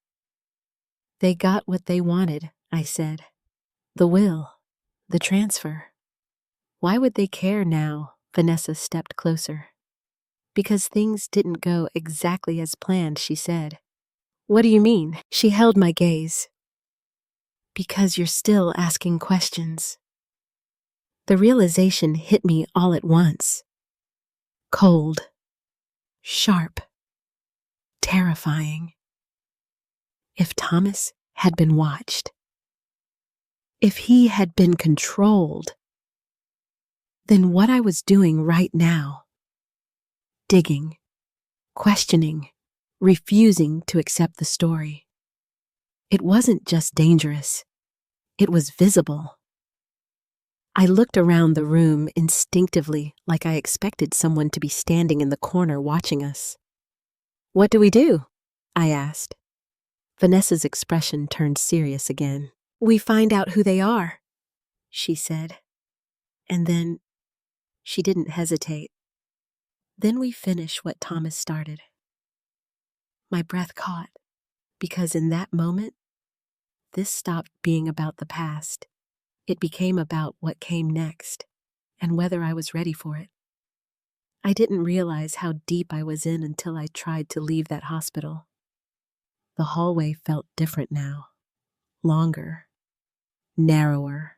They got what they wanted, I said. The will, the transfer. Why would they care now? Vanessa stepped closer. Because things didn't go exactly as planned, she said. What do you mean? She held my gaze. Because you're still asking questions. The realization hit me all at once. Cold. Sharp. Terrifying. If Thomas had been watched. If he had been controlled. Then what I was doing right now. Digging. Questioning. Refusing to accept the story. It wasn't just dangerous. It was visible. I looked around the room instinctively, like I expected someone to be standing in the corner watching us. What do we do? I asked. Vanessa's expression turned serious again. We find out who they are, she said. And then, she didn't hesitate. Then we finish what Thomas started. My breath caught, because in that moment, this stopped being about the past. It became about what came next, and whether I was ready for it. I didn't realize how deep I was in until I tried to leave that hospital. The hallway felt different now. Longer. Narrower.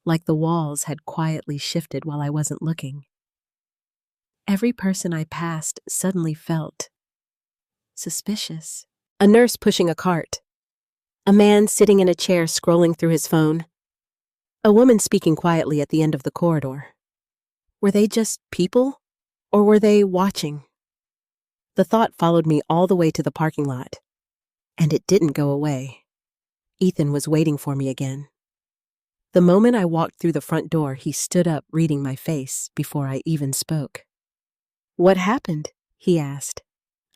Like the walls had quietly shifted while I wasn't looking. Every person I passed suddenly felt suspicious. A nurse pushing a cart. A man sitting in a chair scrolling through his phone. A woman speaking quietly at the end of the corridor. Were they just people? Or were they watching? The thought followed me all the way to the parking lot. And it didn't go away. Ethan was waiting for me again. The moment I walked through the front door, he stood up, reading my face before I even spoke. "What happened?" he asked.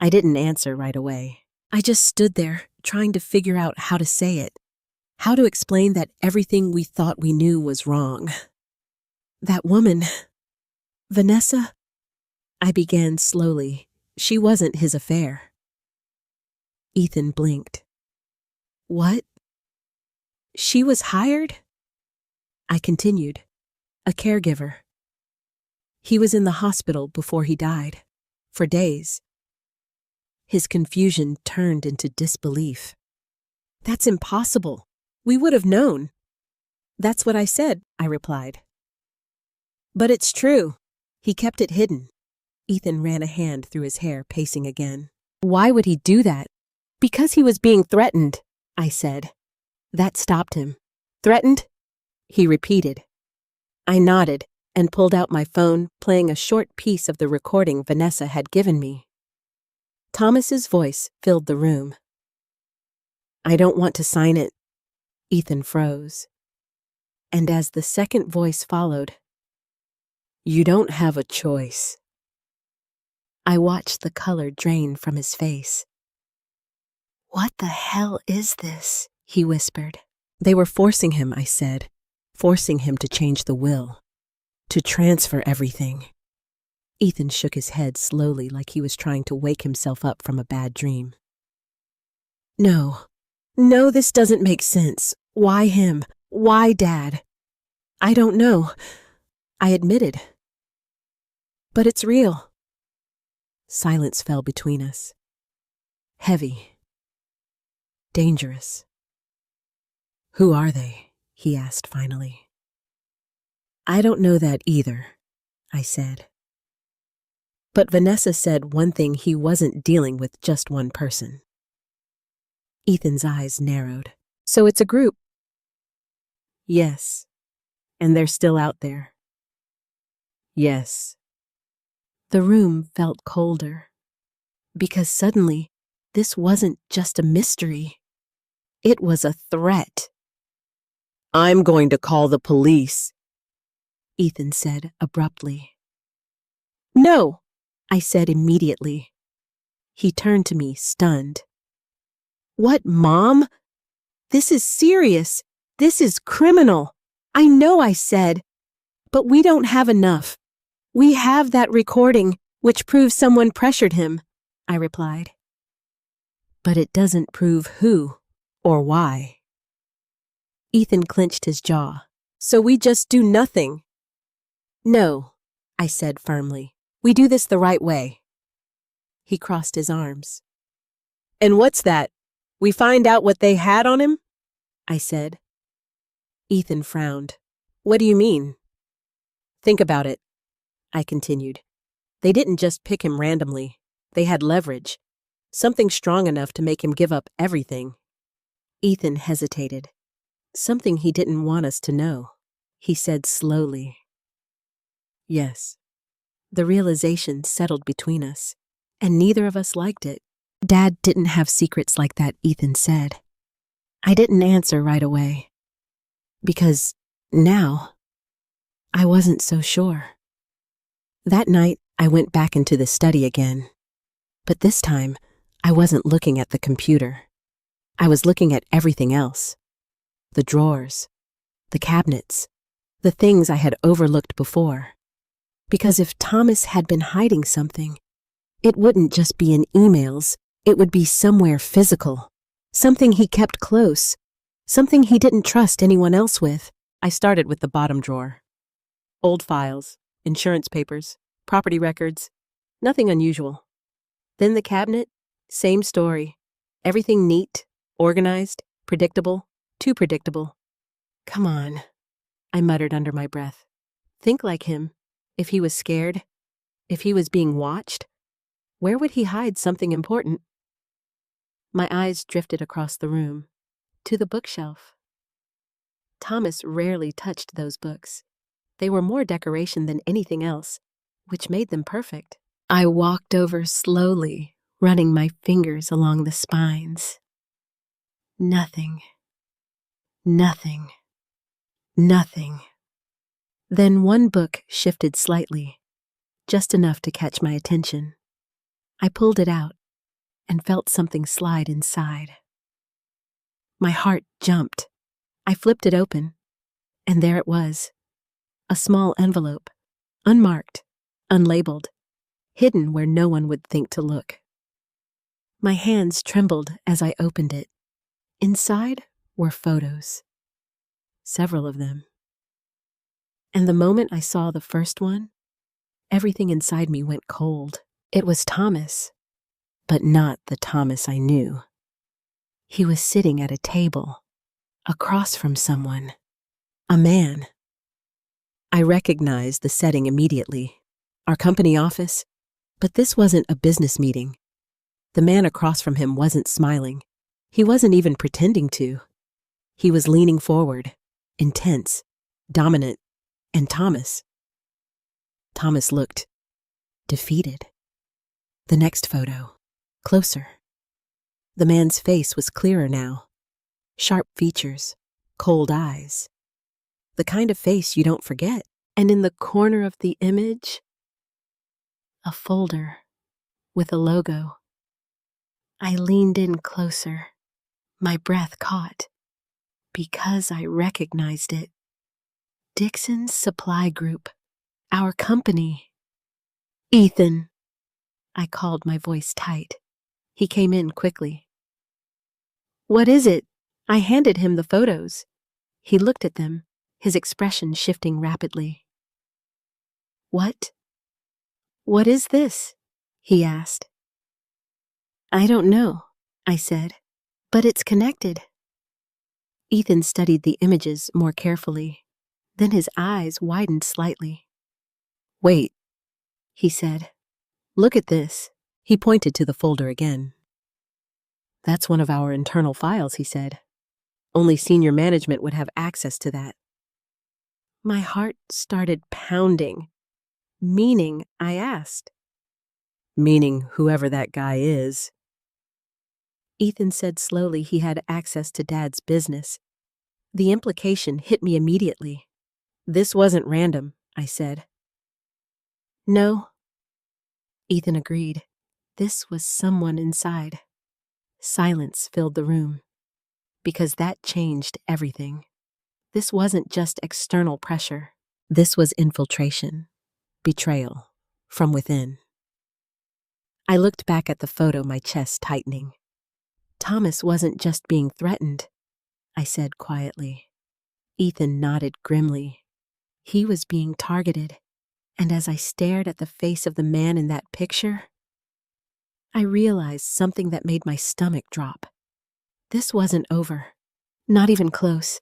I didn't answer right away. I just stood there, trying to figure out how to say it. How to explain that everything we thought we knew was wrong. That woman, Vanessa, I began slowly. She wasn't his affair. Ethan blinked. What? She was hired? I continued. A caregiver. He was in the hospital before he died. For days. His confusion turned into disbelief. That's impossible. We would have known. That's what I said, I replied. But it's true. He kept it hidden. Ethan ran a hand through his hair, pacing again. Why would he do that? Because he was being threatened, I said. That stopped him. Threatened? He repeated. I nodded and pulled out my phone, playing a short piece of the recording Vanessa had given me. Thomas's voice filled the room. I don't want to sign it. Ethan froze. And as the second voice followed, you don't have a choice. I watched the color drain from his face. What the hell is this? He whispered. They were forcing him, I said. Forcing him to change the will. To transfer everything. Ethan shook his head slowly like he was trying to wake himself up from a bad dream. No, this doesn't make sense. Why him? Why Dad? I don't know. I admitted. But it's real. Silence fell between us. Heavy. Dangerous. Who are they? He asked finally. I don't know that either, I said. But Vanessa said one thing: he wasn't dealing with just one person. Ethan's eyes narrowed. So it's a group? Yes. And they're still out there. Yes. The room felt colder. Because suddenly, this wasn't just a mystery. It was a threat. I'm going to call the police, Ethan said abruptly. No, I said immediately. He turned to me, stunned. What, Mom? This is serious. This is criminal. I know I said. But we don't have enough. We have that recording, which proves someone pressured him, I replied. But it doesn't prove who or why. Ethan clenched his jaw. So we just do nothing? No, I said firmly. We do this the right way. He crossed his arms. And what's that? We find out what they had on him? I said. Ethan frowned. What do you mean? Think about it, I continued. They didn't just pick him randomly. They had leverage. Something strong enough to make him give up everything. Ethan hesitated. Something he didn't want us to know. He said slowly. Yes. The realization settled between us, and neither of us liked it. Dad didn't have secrets like that, Ethan said. I didn't answer right away. Because now, I wasn't so sure. That night, I went back into the study again. But this time, I wasn't looking at the computer. I was looking at everything else. The drawers, the cabinets, the things I had overlooked before. Because if Thomas had been hiding something, it wouldn't just be in emails, it would be somewhere physical. Something he kept close. Something he didn't trust anyone else with. I started with the bottom drawer. Old files, insurance papers, property records, nothing unusual. Then the cabinet, same story. Everything neat, organized, predictable, too predictable. Come on, I muttered under my breath. Think like him. If he was scared, if he was being watched, where would he hide something important? My eyes drifted across the room, to the bookshelf. Thomas rarely touched those books. They were more decoration than anything else, which made them perfect. I walked over slowly, running my fingers along the spines. Nothing. Nothing. Nothing. Then one book shifted slightly, just enough to catch my attention. I pulled it out and felt something slide inside. My heart jumped. I flipped it open, and there it was. A small envelope, unmarked, unlabeled, hidden where no one would think to look. My hands trembled as I opened it. Inside were photos. Several of them. And the moment I saw the first one, everything inside me went cold. It was Thomas, but not the Thomas I knew. He was sitting at a table, across from someone, a man. I recognized the setting immediately, our company office, but this wasn't a business meeting. The man across from him wasn't smiling. He wasn't even pretending to. He was leaning forward, intense, dominant, and Thomas looked defeated. The next photo, closer. The man's face was clearer now. Sharp features, cold eyes. The kind of face you don't forget. And in the corner of the image, a folder with a logo. I leaned in closer, my breath caught, because I recognized it. Dixon's Supply Group, our company. Ethan, I called, my voice tight. He came in quickly. What is it? I handed him the photos. He looked at them, his expression shifting rapidly. What is this? He asked. I don't know, I said, but it's connected. Ethan studied the images more carefully. Then his eyes widened slightly. Wait, he said. Look at this. He pointed to the folder again. That's one of our internal files, he said. Only senior management would have access to that. My heart started pounding. Meaning, I asked. Meaning whoever that guy is. Ethan said slowly he had access to Dad's business. The implication hit me immediately. This wasn't random, I said. No. Ethan agreed. This was someone inside. Silence filled the room. Because that changed everything. This wasn't just external pressure. This was infiltration. Betrayal. From within. I looked back at the photo, my chest tightening. Thomas wasn't just being threatened, I said quietly. Ethan nodded grimly. He was being targeted, and as I stared at the face of the man in that picture, I realized something that made my stomach drop. This wasn't over, not even close,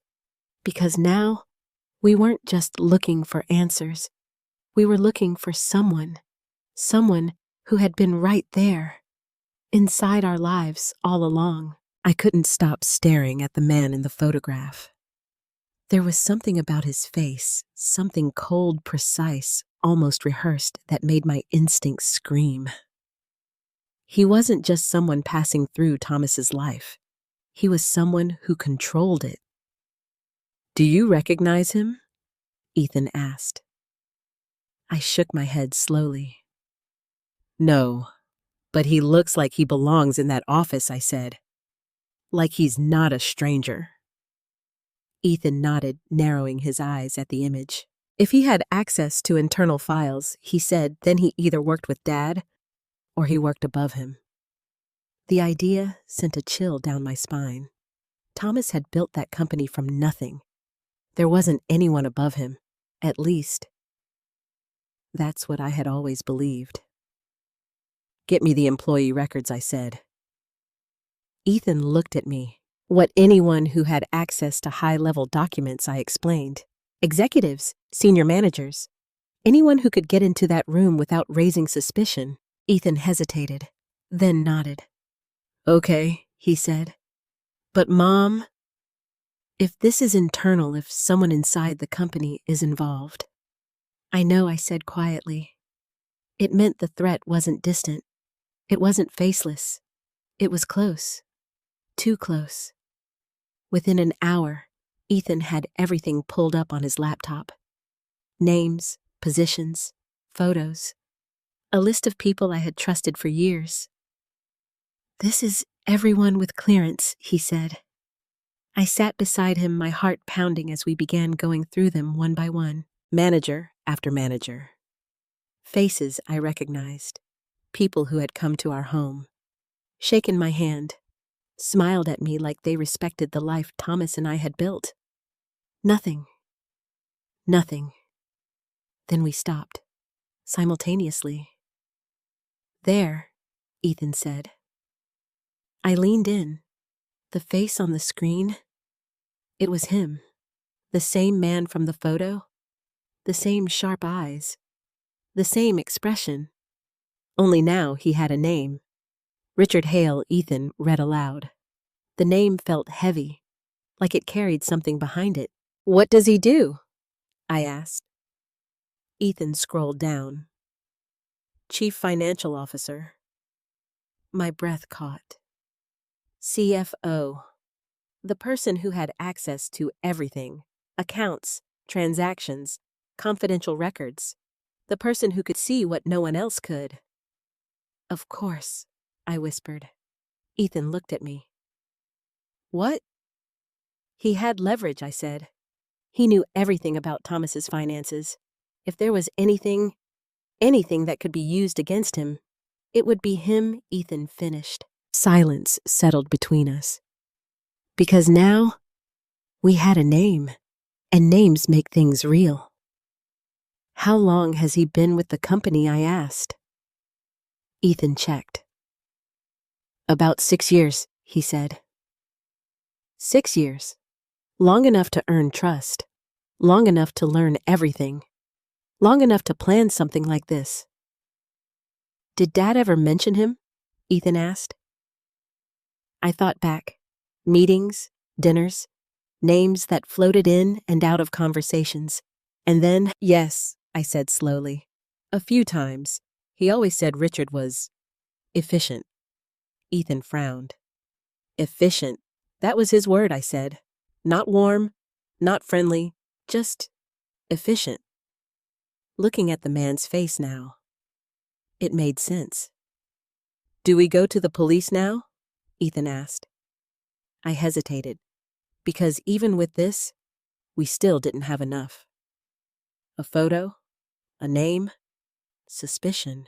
because now we weren't just looking for answers. We were looking for someone who had been right there, inside our lives all along. I couldn't stop staring at the man in the photograph. There was something about his face, something cold, precise, almost rehearsed, that made my instincts scream. He wasn't just someone passing through Thomas's life. He was someone who controlled it. Do you recognize him? Ethan asked. I shook my head slowly. No, but he looks like he belongs in that office, I said. Like he's not a stranger. Ethan nodded, narrowing his eyes at the image. If he had access to internal files, he said, then he either worked with Dad or he worked above him. The idea sent a chill down my spine. Thomas had built that company from nothing. There wasn't anyone above him, at least. That's what I had always believed. Get me the employee records, I said. Ethan looked at me. What anyone who had access to high-level documents, I explained. Executives, senior managers, anyone who could get into that room without raising suspicion. Ethan hesitated, then nodded. Okay, he said. But Mom, if this is internal, if someone inside the company is involved. I know, I said quietly. It meant the threat wasn't distant. It wasn't faceless. It was close. Too close. Within an hour, Ethan had everything pulled up on his laptop. Names, positions, photos. A list of people I had trusted for years. This is everyone with clearance, he said. I sat beside him, my heart pounding as we began going through them one by one, manager after manager. Faces I recognized, people who had come to our home, shaken my hand, smiled at me like they respected the life Thomas and I had built. Nothing. Nothing. Then we stopped, simultaneously. There, Ethan said. I leaned in. The face on the screen, it was him. The same man from the photo, the same sharp eyes, the same expression. Only now he had a name. Richard Hale, Ethan read aloud. The name felt heavy, like it carried something behind it. What does he do? I asked. Ethan scrolled down. Chief Financial Officer. My breath caught. CFO. The person who had access to everything. Accounts, transactions, confidential records. The person who could see what no one else could. Of course, I whispered. Ethan looked at me. What? He had leverage, I said. He knew everything about Thomas's finances. If there was anything that could be used against him, it would be him, Ethan finished. Silence settled between us. Because now, we had a name, and names make things real. How long has he been with the company, I asked. Ethan checked. About 6 years, he said. 6 years. Long enough to earn trust. Long enough to learn everything. Long enough to plan something like this. Did Dad ever mention him? Ethan asked. I thought back. Meetings, dinners, names that floated in and out of conversations. And then, yes, I said slowly. A few times. He always said Richard was efficient. Ethan frowned. Efficient. That was his word, I said. Not warm, not friendly, just efficient. Looking at the man's face now, it made sense. Do we go to the police now? Ethan asked. I hesitated, because even with this, we still didn't have enough. A photo, a name, suspicion,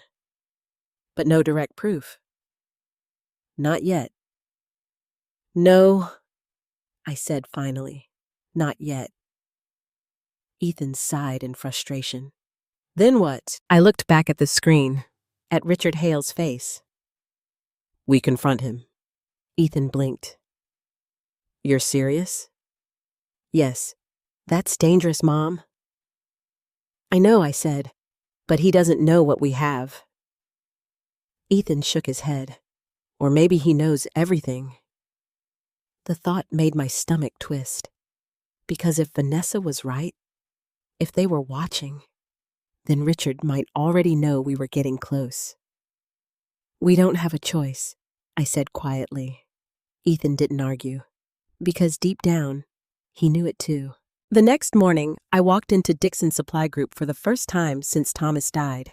but no direct proof. Not yet. No, I said finally, not yet. Ethan sighed in frustration. Then what? I looked back at the screen, at Richard Hale's face. We confront him. Ethan blinked. You're serious? Yes. That's dangerous, Mom. I know, I said, but he doesn't know what we have. Ethan shook his head. Or maybe he knows everything. The thought made my stomach twist. Because if Vanessa was right, if they were watching, then Richard might already know we were getting close. We don't have a choice, I said quietly. Ethan didn't argue, because deep down, he knew it too. The next morning, I walked into Dixon Supply Group for the first time since Thomas died.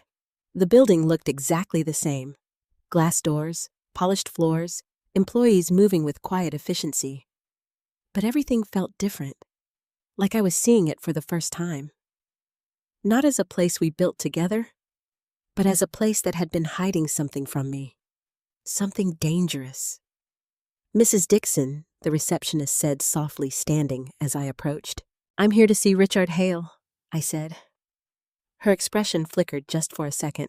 The building looked exactly the same. Glass doors, polished floors, employees moving with quiet efficiency. But everything felt different, like I was seeing it for the first time. Not as a place we built together, but as a place that had been hiding something from me. Something dangerous. Mrs. Dixon, the receptionist said softly, standing as I approached. I'm here to see Richard Hale, I said. Her expression flickered just for a second.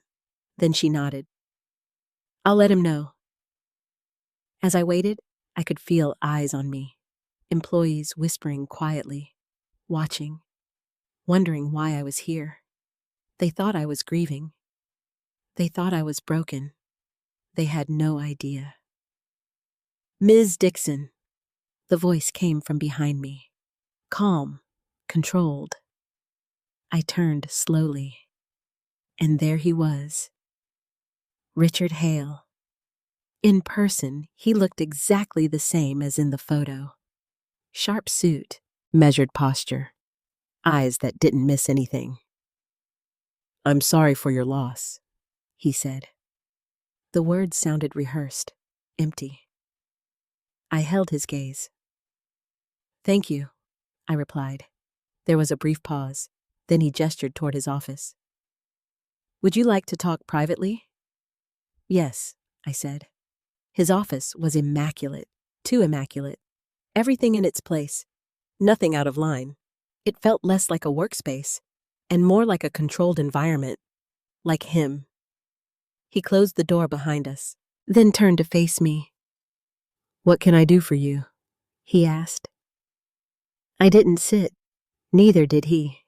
Then she nodded. I'll let him know. As I waited, I could feel eyes on me, employees whispering quietly, watching, wondering why I was here. They thought I was grieving. They thought I was broken. They had no idea. "Ms. Dixon," the voice came from behind me, calm, controlled. I turned slowly, and there he was, Richard Hale. In person, he looked exactly the same as in the photo. Sharp suit, measured posture, eyes that didn't miss anything. "I'm sorry for your loss," he said. The words sounded rehearsed, empty. I held his gaze. "Thank you," I replied. There was a brief pause. Then he gestured toward his office. "Would you like to talk privately?" "Yes," I said. His office was immaculate, too immaculate. Everything in its place, nothing out of line. It felt less like a workspace and more like a controlled environment, like him. He closed the door behind us, then turned to face me. "What can I do for you?" he asked. I didn't sit. Neither did he.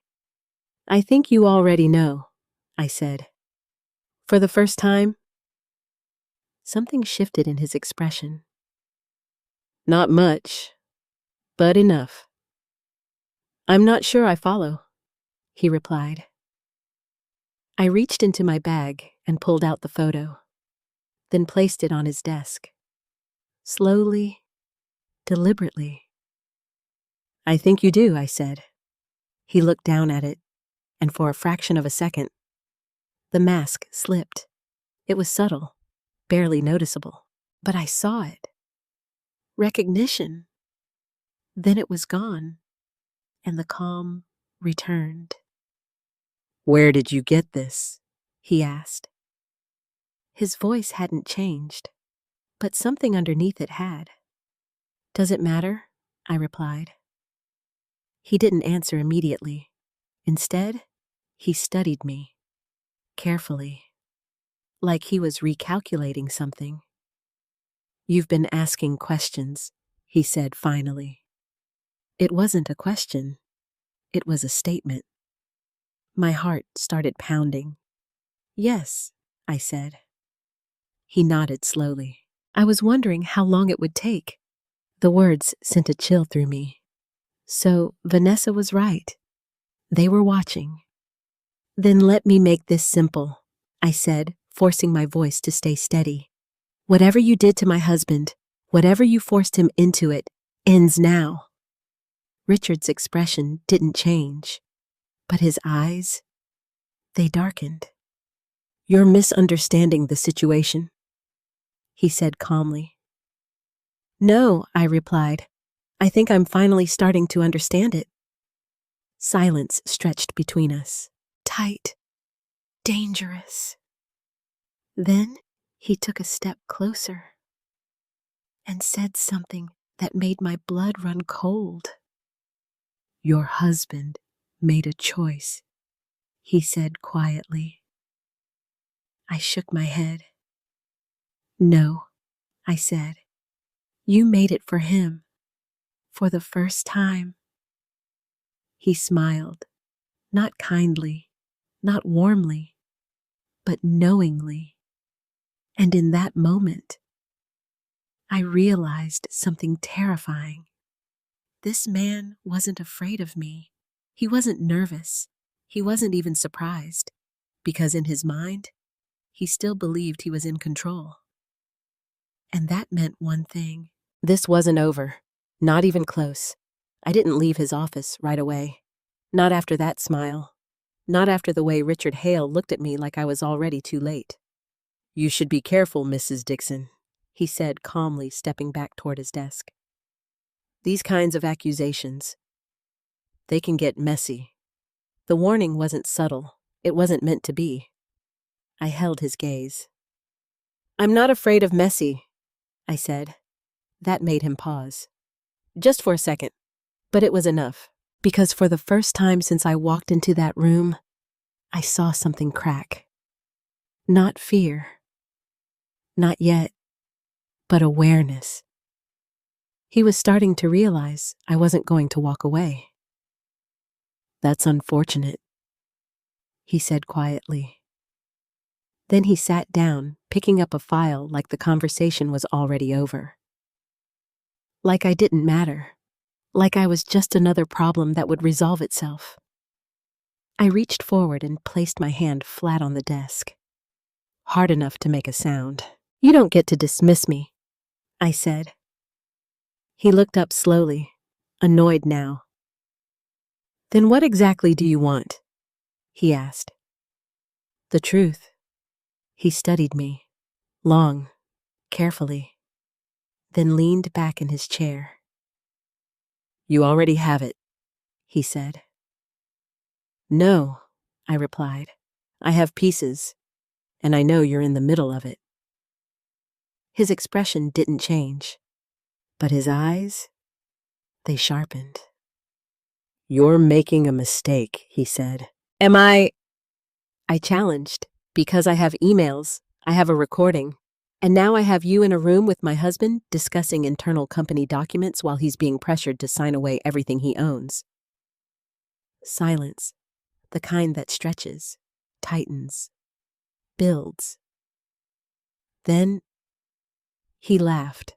"I think you already know," I said. "For the first time?" Something shifted in his expression. "Not much, but enough." "I'm not sure I follow," he replied. I reached into my bag and pulled out the photo, then placed it on his desk. Slowly, deliberately. "I think you do," I said. He looked down at it, and for a fraction of a second, the mask slipped. It was subtle, barely noticeable, but I saw it. Recognition. Then it was gone, and the calm returned. "Where did you get this?" he asked. His voice hadn't changed, but something underneath it had. "Does it matter?" I replied. He didn't answer immediately. Instead, he studied me, carefully, like he was recalculating something. "You've been asking questions," he said finally. It wasn't a question. It was a statement. My heart started pounding. "Yes," I said. He nodded slowly. I was wondering how long it would take. The words sent a chill through me. So Vanessa was right. They were watching. "Then let me make this simple," I said, forcing my voice to stay steady. "Whatever you did to my husband, whatever you forced him into it, ends now." Richard's expression didn't change, but his eyes, they darkened. "You're misunderstanding the situation," he said calmly. "No," I replied. "I think I'm finally starting to understand it." Silence stretched between us, tight, dangerous. Then he took a step closer and said something that made my blood run cold. "Your husband made a choice," he said quietly. I shook my head. "No," I said. "You made it for him, for the first time." He smiled, not kindly, not warmly, but knowingly. And in that moment, I realized something terrifying. This man wasn't afraid of me. He wasn't nervous. He wasn't even surprised, because in his mind, he still believed he was in control. And that meant one thing. This wasn't over. Not even close. I didn't leave his office right away. Not after that smile. Not after the way Richard Hale looked at me like I was already too late. "You should be careful, Mrs. Dixon," he said calmly, stepping back toward his desk. "These kinds of accusations, they can get messy." The warning wasn't subtle. It wasn't meant to be. I held his gaze. "I'm not afraid of messy," I said. That made him pause. Just for a second. But it was enough, because for the first time since I walked into that room, I saw something crack. Not fear. Not yet. But awareness. He was starting to realize I wasn't going to walk away. "That's unfortunate," he said quietly. Then he sat down, picking up a file like the conversation was already over. Like I didn't matter. Like I was just another problem that would resolve itself. I reached forward and placed my hand flat on the desk, hard enough to make a sound. "You don't get to dismiss me," I said. He looked up slowly, annoyed now. "Then what exactly do you want?" he asked. "The truth." He studied me, long, carefully, then leaned back in his chair. "You already have it," he said. "No," I replied. "I have pieces, and I know you're in the middle of it." His expression didn't change, but his eyes, they sharpened. "You're making a mistake," he said. "Am I?" I challenged. "Because I have emails, I have a recording, and now I have you in a room with my husband discussing internal company documents while he's being pressured to sign away everything he owns." Silence, the kind that stretches, tightens, builds. Then he laughed,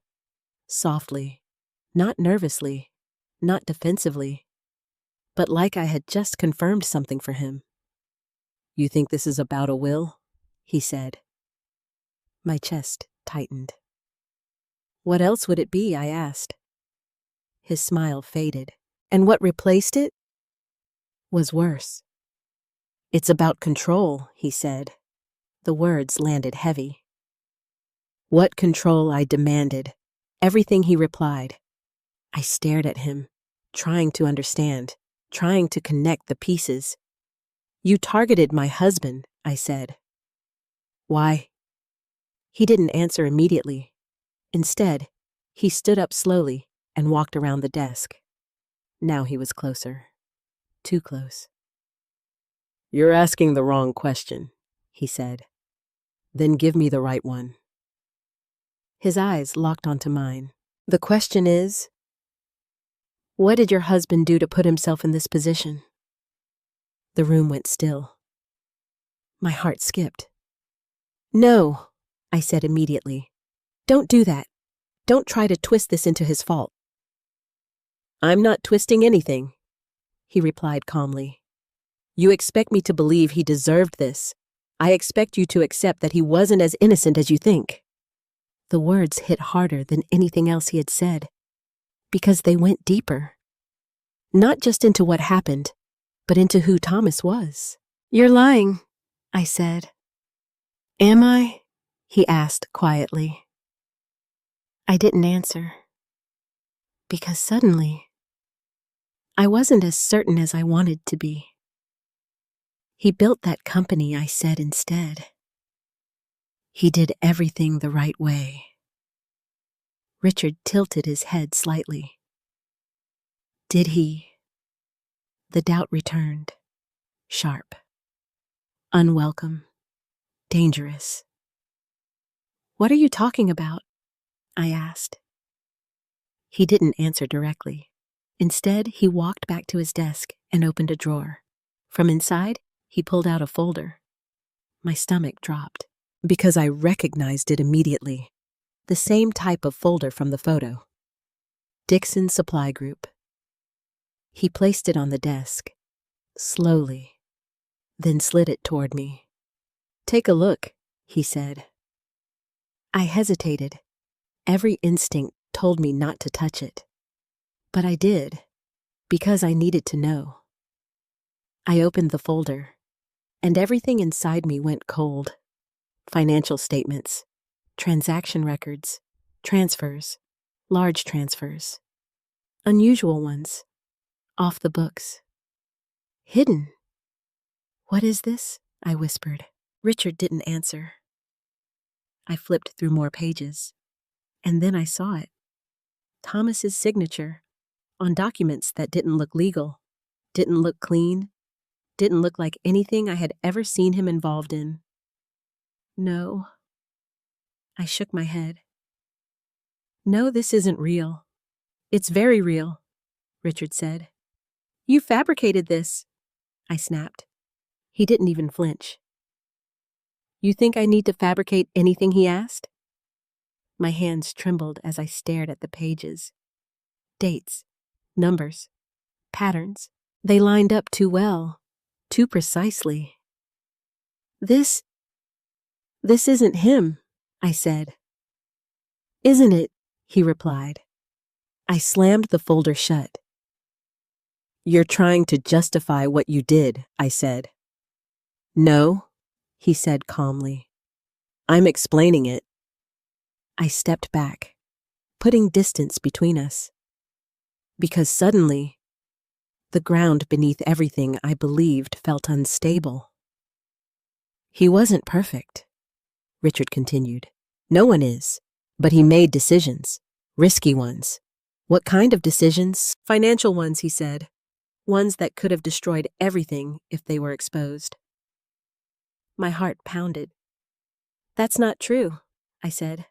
softly, not nervously, not defensively, but like I had just confirmed something for him. "You think this is about a will?" he said. My chest tightened. "What else would it be?" I asked. His smile faded, and what replaced it was worse. "It's about control," he said. The words landed heavy. What control? I demanded. Everything he replied. I stared at him, trying to understand, trying to connect the pieces. "You targeted my husband," I said. "Why?" He didn't answer immediately. Instead, he stood up slowly and walked around the desk. Now he was closer. Too close. "You're asking the wrong question," he said. "Then give me the right one." His eyes locked onto mine. "The question is, what did your husband do to put himself in this position?" The room went still. My heart skipped. "No," I said immediately. "Don't do that. Don't try to twist this into his fault." "I'm not twisting anything," he replied calmly. "You expect me to believe he deserved this. I expect you to accept that he wasn't as innocent as you think." The words hit harder than anything else he had said, because they went deeper. Not just into what happened, but into who Thomas was. "You're lying," I said. "Am I?" he asked quietly. I didn't answer, because suddenly, I wasn't as certain as I wanted to be. He built that company, I said instead. He did everything the right way. Richard tilted his head slightly. "Did he?" The doubt returned, sharp, unwelcome, dangerous. "What are you talking about?" I asked. He didn't answer directly. Instead, he walked back to his desk and opened a drawer. From inside, he pulled out a folder. My stomach dropped, because I recognized it immediately. The same type of folder from the photo. Dixon Supply Group. He placed it on the desk, slowly, then slid it toward me. "Take a look," he said. I hesitated. Every instinct told me not to touch it. But I did, because I needed to know. I opened the folder, and everything inside me went cold. Financial statements, transaction records, transfers, large transfers, unusual ones, off the books, hidden. "What is this?" I whispered. Richard didn't answer. I flipped through more pages, and then I saw it. Thomas's signature on documents that didn't look legal, didn't look clean, didn't look like anything I had ever seen him involved in. "No." I shook my head. "No, this isn't real." It's very real, Richard said. You fabricated this, I snapped. He didn't even flinch. You think I need to fabricate anything he asked? My hands trembled as I stared at the pages. Dates, numbers, patterns. They lined up too well, too precisely. This isn't him, I said. Isn't it? He replied. I slammed the folder shut. You're trying to justify what you did, I said. No, he said calmly. I'm explaining it. I stepped back, putting distance between us. Because suddenly, the ground beneath everything I believed felt unstable. He wasn't perfect, Richard continued. No one is, but he made decisions, risky ones. What kind of decisions? Financial ones, he said. Ones that could have destroyed everything if they were exposed. My heart pounded. That's not true, I said.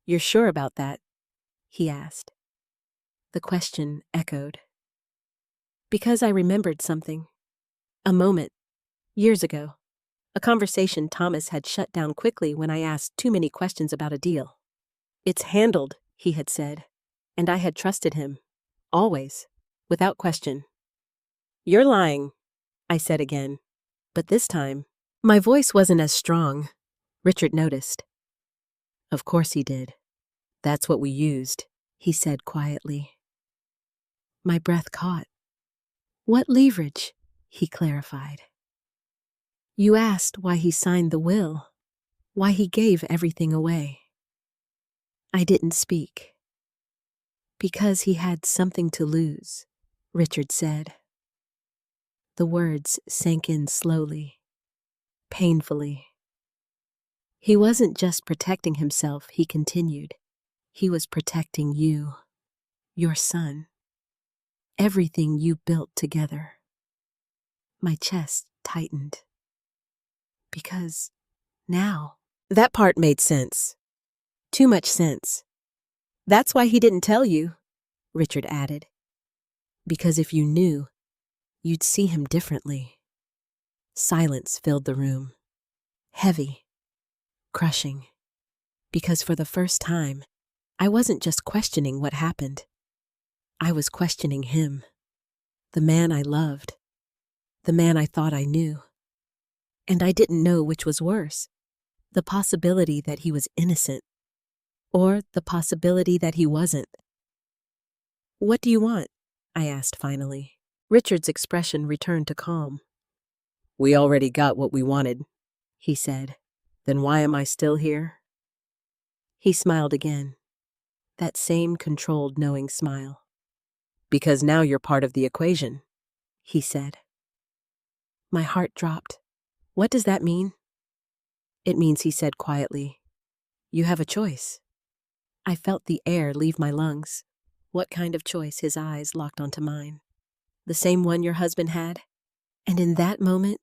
You're sure about that? He asked. The question echoed. Because I remembered something. A moment, years ago. A conversation Thomas had shut down quickly when I asked too many questions about a deal. It's handled, he had said, and I had trusted him. Always, without question. You're lying, I said again. But this time, my voice wasn't as strong. Richard noticed. Of course he did. That's what we used, he said quietly. My breath caught. What leverage? He clarified. You asked why he signed the will, why he gave everything away. I didn't speak. Because he had something to lose, Richard said. The words sank in slowly, painfully. He wasn't just protecting himself, he continued. He was protecting you, your son, everything you built together. My chest tightened. Because now, that part made sense. Too much sense. That's why he didn't tell you, Richard added. Because if you knew, you'd see him differently. Silence filled the room. Heavy. Crushing. Because for the first time, I wasn't just questioning what happened. I was questioning him. The man I loved. The man I thought I knew. And I didn't know which was worse. The possibility that he was innocent. Or the possibility that he wasn't. What do you want? I asked finally. Richard's expression returned to calm. We already got what we wanted, he said. Then why am I still here? He smiled again. That same controlled, knowing smile. Because now you're part of the equation, he said. My heart dropped. What does that mean? It means, he said quietly, you have a choice. I felt the air leave my lungs. What kind of choice? His eyes locked onto mine. The same one your husband had? And in that moment,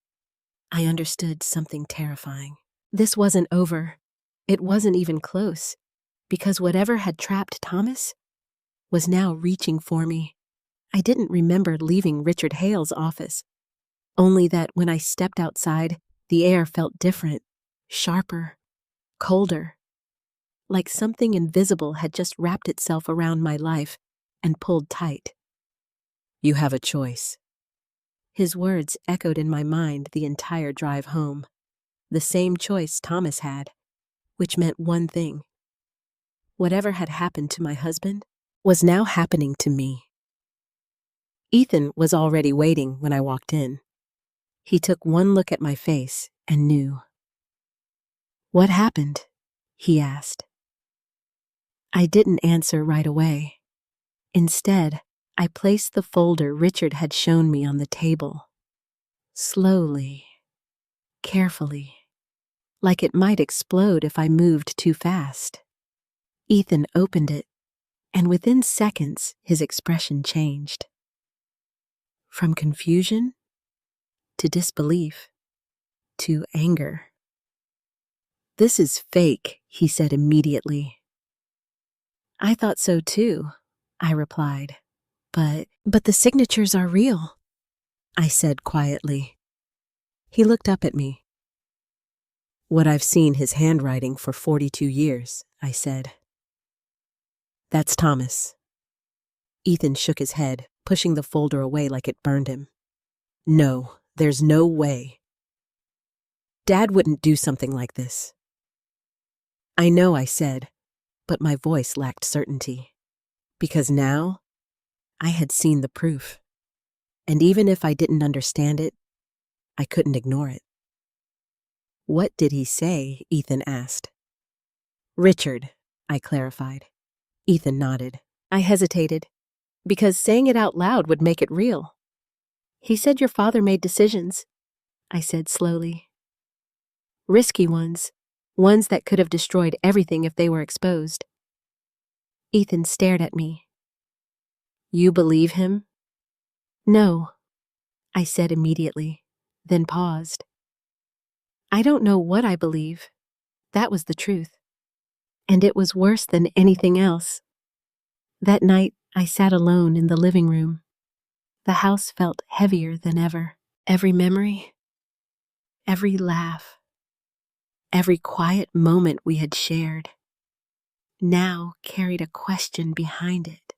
I understood something terrifying. This wasn't over. It wasn't even close. Because whatever had trapped Thomas was now reaching for me. I didn't remember leaving Richard Hale's office. Only that when I stepped outside, the air felt different, sharper, colder. Like something invisible had just wrapped itself around my life and pulled tight. You have a choice. His words echoed in my mind the entire drive home. The same choice Thomas had, which meant one thing. Whatever had happened to my husband was now happening to me. Ethan was already waiting when I walked in. He took one look at my face and knew. What happened? He asked. I didn't answer right away. Instead, I placed the folder Richard had shown me on the table. Slowly, carefully, like it might explode if I moved too fast. Ethan opened it, and within seconds, his expression changed. From confusion to disbelief to anger. This is fake, he said immediately. I thought so too, I replied. But the signatures are real, I said quietly. He looked up at me. What I've seen his handwriting for 42 years, I said. That's Thomas. Ethan shook his head, pushing the folder away like it burned him. No, there's no way. Dad wouldn't do something like this. I know, I said, but my voice lacked certainty. Because now, I had seen the proof. And even if I didn't understand it, I couldn't ignore it. What did he say? Ethan asked. Richard, I clarified. Ethan nodded. I hesitated, because saying it out loud would make it real. He said your father made decisions, I said slowly. Risky ones that could have destroyed everything if they were exposed. Ethan stared at me. You believe him? No, I said immediately, then paused. I don't know what I believe. That was the truth. And it was worse than anything else. That night, I sat alone in the living room. The house felt heavier than ever. Every memory, every laugh, every quiet moment we had shared now carried a question behind it.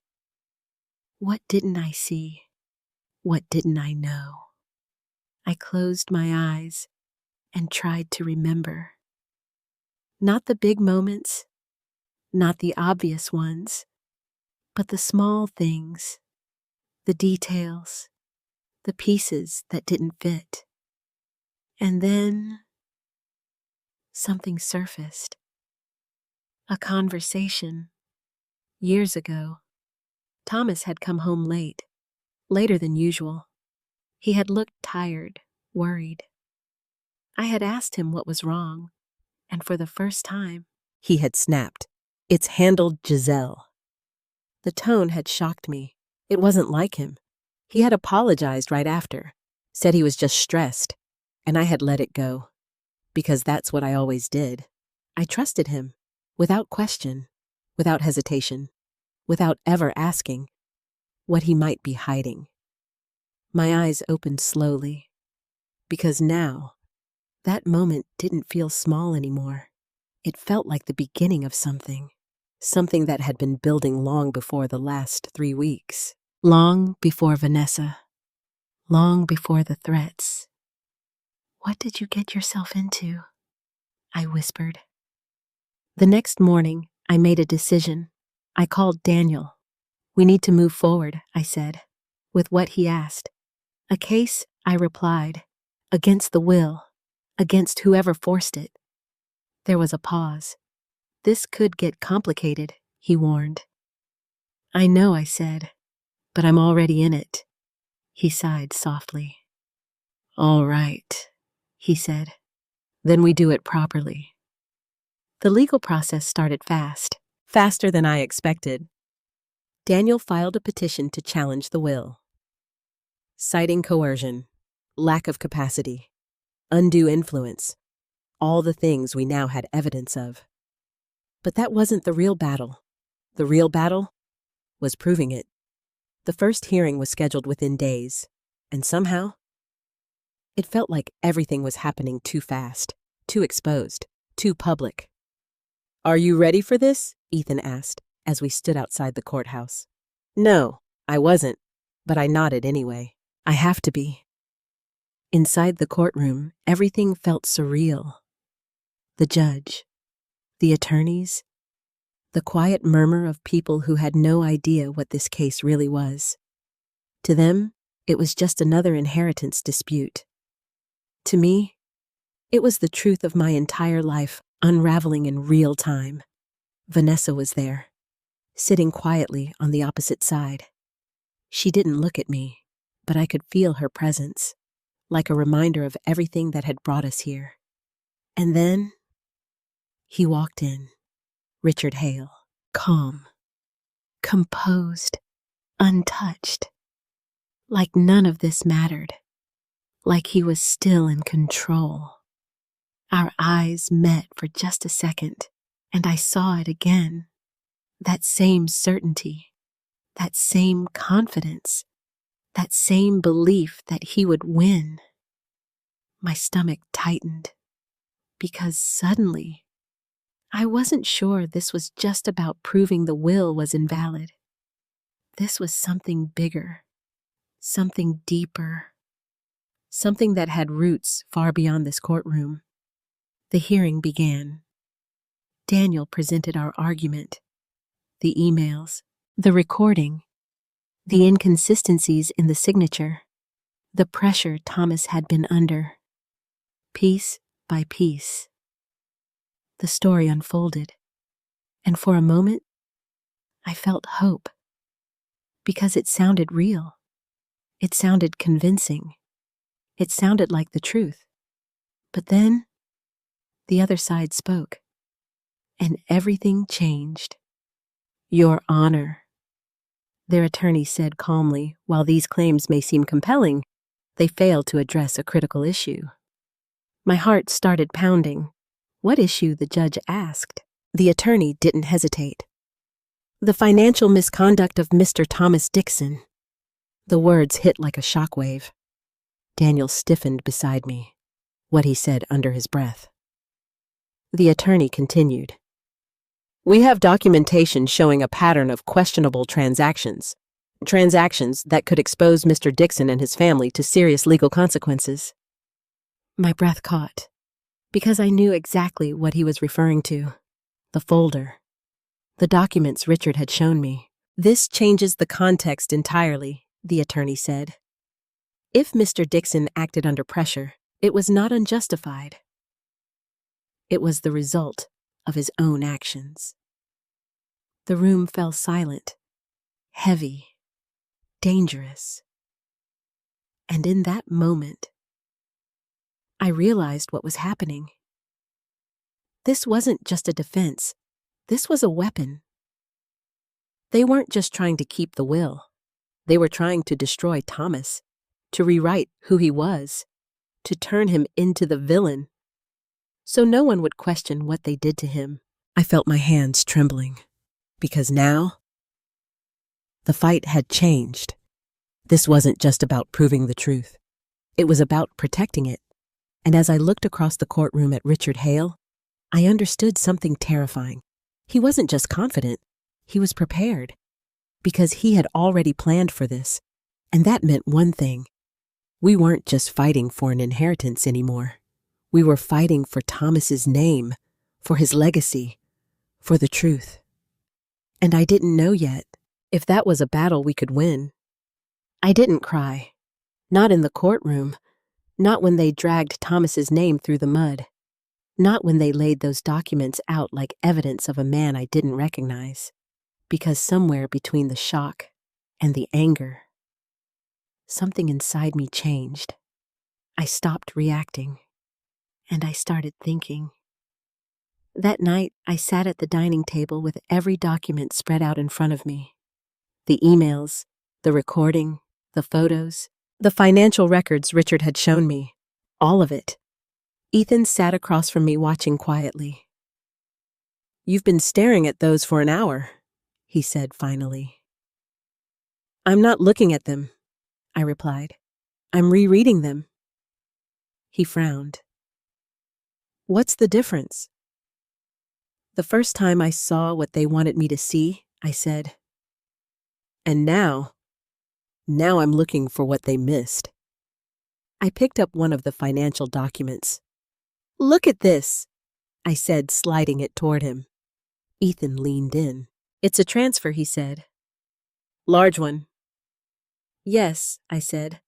What didn't I see? What didn't I know? I closed my eyes and tried to remember. Not the big moments, not the obvious ones, but the small things, the details, the pieces that didn't fit. And then something surfaced. A conversation. Years ago, Thomas had come home late, later than usual. He had looked tired, worried. I had asked him what was wrong, and for the first time, He had snapped. It's handled, Giselle. The tone had shocked me. It wasn't like him. He had apologized right after, said he was just stressed, and I had let it go. Because that's what I always did. I trusted him, without question, without hesitation, without ever asking what he might be hiding. My eyes opened slowly, because now, that moment didn't feel small anymore. It felt like the beginning of something that had been building long before the last 3 weeks. long before Vanessa, long before the threats. What did you get yourself into? I whispered. The next morning, I made a decision. I called Daniel. We need to move forward, I said, with what he asked. A case, I replied, against the will, against whoever forced it. There was a pause. This could get complicated, he warned. I know, I said, but I'm already in it. He sighed softly. All right, he said. Then we do it properly. The legal process started fast, faster than I expected. Daniel filed a petition to challenge the will, citing coercion, lack of capacity, undue influence, all the things we now had evidence of. But that wasn't the real battle. The real battle was proving it. The first hearing was scheduled within days, and somehow, it felt like everything was happening too fast, too exposed, too public. Are you ready for this? Ethan asked as we stood outside the courthouse. No, I wasn't, but I nodded anyway. I have to be. Inside the courtroom, everything felt surreal. The judge, the attorneys, the quiet murmur of people who had no idea what this case really was. To them, it was just another inheritance dispute. To me, it was the truth of my entire life unraveling in real time. Vanessa was there, sitting quietly on the opposite side. She didn't look at me, but I could feel her presence, like a reminder of everything that had brought us here. And then, he walked in. Richard Hale, calm, composed, untouched, like none of this mattered, like he was still in control. Our eyes met for just a second, and I saw it again, that same certainty, that same confidence, that same belief that he would win. My stomach tightened because suddenly I wasn't sure this was just about proving the will was invalid. This was something bigger, something deeper, something that had roots far beyond this courtroom. The hearing began. Daniel presented our argument, the emails, the recording, the inconsistencies in the signature, the pressure Thomas had been under. Piece by piece, the story unfolded, and for a moment, I felt hope, because it sounded real. It sounded convincing. It sounded like the truth. But then, the other side spoke, and everything changed. Your Honor, their attorney said calmly, while these claims may seem compelling, they failed to address a critical issue. My heart started pounding. What issue, the judge asked. The attorney didn't hesitate. The financial misconduct of Mr. Thomas Dixon. The words hit like a shockwave. Daniel stiffened beside me, what he said under his breath. The attorney continued. We have documentation showing a pattern of questionable transactions that could expose Mr. Dixon and his family to serious legal consequences. My breath caught, because I knew exactly what he was referring to. The folder. The documents Richard had shown me. This changes the context entirely, the attorney said. If Mr. Dixon acted under pressure, it was not unjustified. It was the result of his own actions. The room fell silent, heavy, dangerous. And in that moment, I realized what was happening. This wasn't just a defense. This was a weapon. They weren't just trying to keep the will. They were trying to destroy Thomas, to rewrite who he was, to turn him into the villain, so no one would question what they did to him. I felt my hands trembling, because now, the fight had changed. This wasn't just about proving the truth. It was about protecting it. And as I looked across the courtroom at Richard Hale, I understood something terrifying. He wasn't just confident, he was prepared, because he had already planned for this. And that meant one thing. We weren't just fighting for an inheritance anymore. We were fighting for Thomas's name, for his legacy, for the truth. And I didn't know yet if that was a battle we could win. I didn't cry. Not in the courtroom. Not when they dragged Thomas's name through the mud. Not when they laid those documents out like evidence of a man I didn't recognize. Because somewhere between the shock and the anger, something inside me changed. I stopped reacting, and I started thinking. That night, I sat at the dining table with every document spread out in front of me. The emails, the recording, the photos, the financial records Richard had shown me. All of it. Ethan sat across from me watching quietly. You've been staring at those for an hour, he said finally. I'm not looking at them, I replied. I'm rereading them. He frowned. What's the difference? The first time I saw what they wanted me to see, I said. And now I'm looking for what they missed. I picked up one of the financial documents. Look at this, I said, sliding it toward him. Ethan leaned in. It's a transfer, he said. Large one. Yes, I said,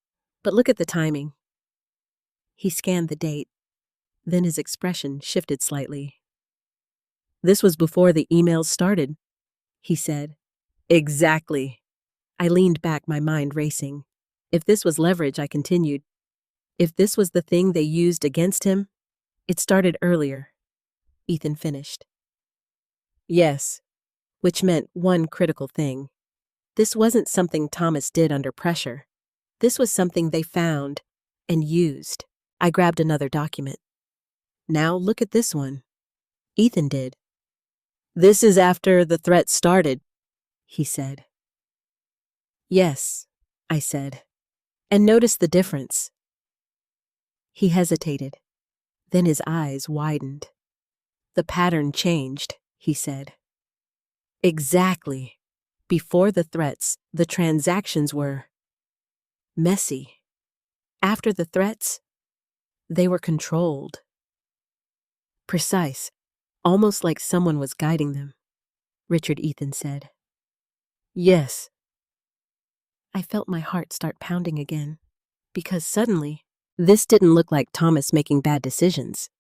but look at the timing. He scanned the date. Then his expression shifted slightly. This was before the emails started, he said. Exactly. I leaned back, my mind racing. If this was leverage, I continued. If this was the thing they used against him, it started earlier. Ethan finished. Yes, which meant one critical thing. This wasn't something Thomas did under pressure. This was something they found and used. I grabbed another document. Now look at this one. Ethan did. This is after the threat started, he said. Yes, I said, and noticed the difference. He hesitated. Then his eyes widened. The pattern changed, he said. Exactly. Before the threats, the transactions were messy. After the threats, they were controlled. Precise, almost like someone was guiding them, Richard Ethan said. Yes. I felt my heart start pounding again, because suddenly, this didn't look like Thomas making bad decisions.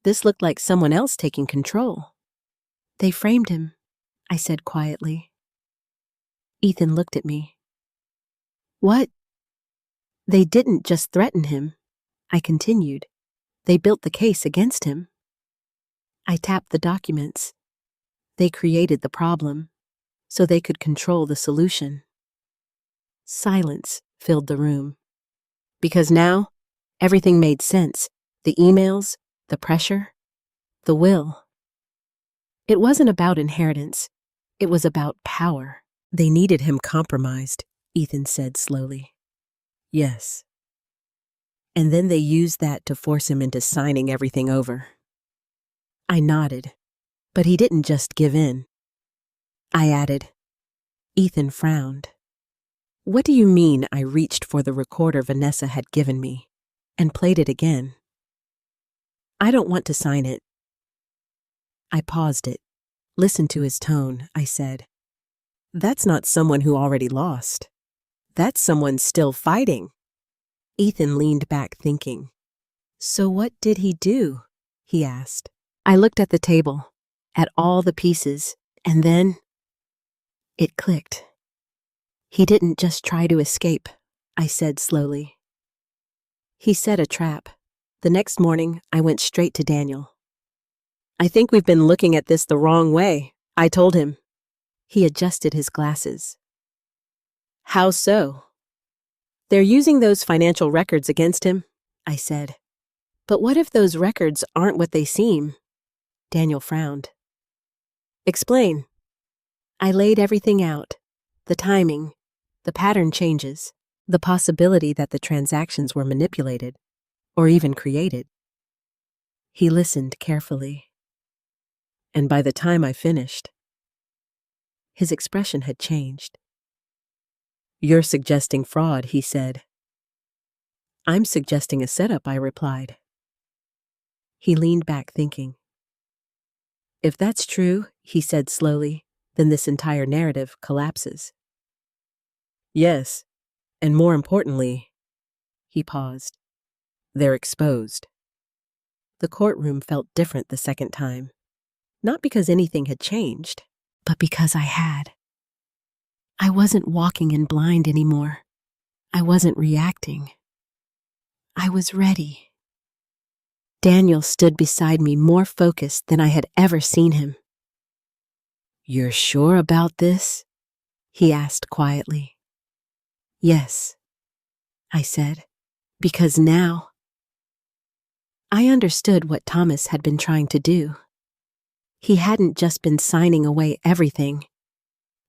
This looked like someone else taking control. They framed him, I said quietly. Ethan looked at me. What? They didn't just threaten him, I continued. They built the case against him. I tapped the documents. They created the problem, so they could control the solution. Silence filled the room. Because now, everything made sense. The emails, the pressure, the will. It wasn't about inheritance. It was about power. They needed him compromised, Ethan said slowly. Yes. And then they used that to force him into signing everything over. I nodded, but he didn't just give in. I added. Ethan frowned. What do you mean I reached for the recorder Vanessa had given me and played it again? I don't want to sign it. I paused it. Listen to his tone, I said. That's not someone who already lost. That's someone still fighting. Ethan leaned back thinking. So what did he do? He asked. I looked at the table, at all the pieces, and then it clicked. He didn't just try to escape, I said slowly. He set a trap. The next morning, I went straight to Daniel. I think we've been looking at this the wrong way, I told him. He adjusted his glasses. How so? They're using those financial records against him, I said. But what if those records aren't what they seem? Daniel frowned. Explain. I laid everything out. The timing, the pattern changes, the possibility that the transactions were manipulated, or even created. He listened carefully. And by the time I finished, his expression had changed. You're suggesting fraud, he said. I'm suggesting a setup, I replied. He leaned back thinking. If that's true, he said slowly, then this entire narrative collapses. Yes, and more importantly, he paused. They're exposed. The courtroom felt different the second time, not because anything had changed, but because I had. I wasn't walking in blind anymore. I wasn't reacting. I was ready. Daniel stood beside me more focused than I had ever seen him. You're sure about this? He asked quietly. Yes, I said, because now I understood what Thomas had been trying to do. He hadn't just been signing away everything.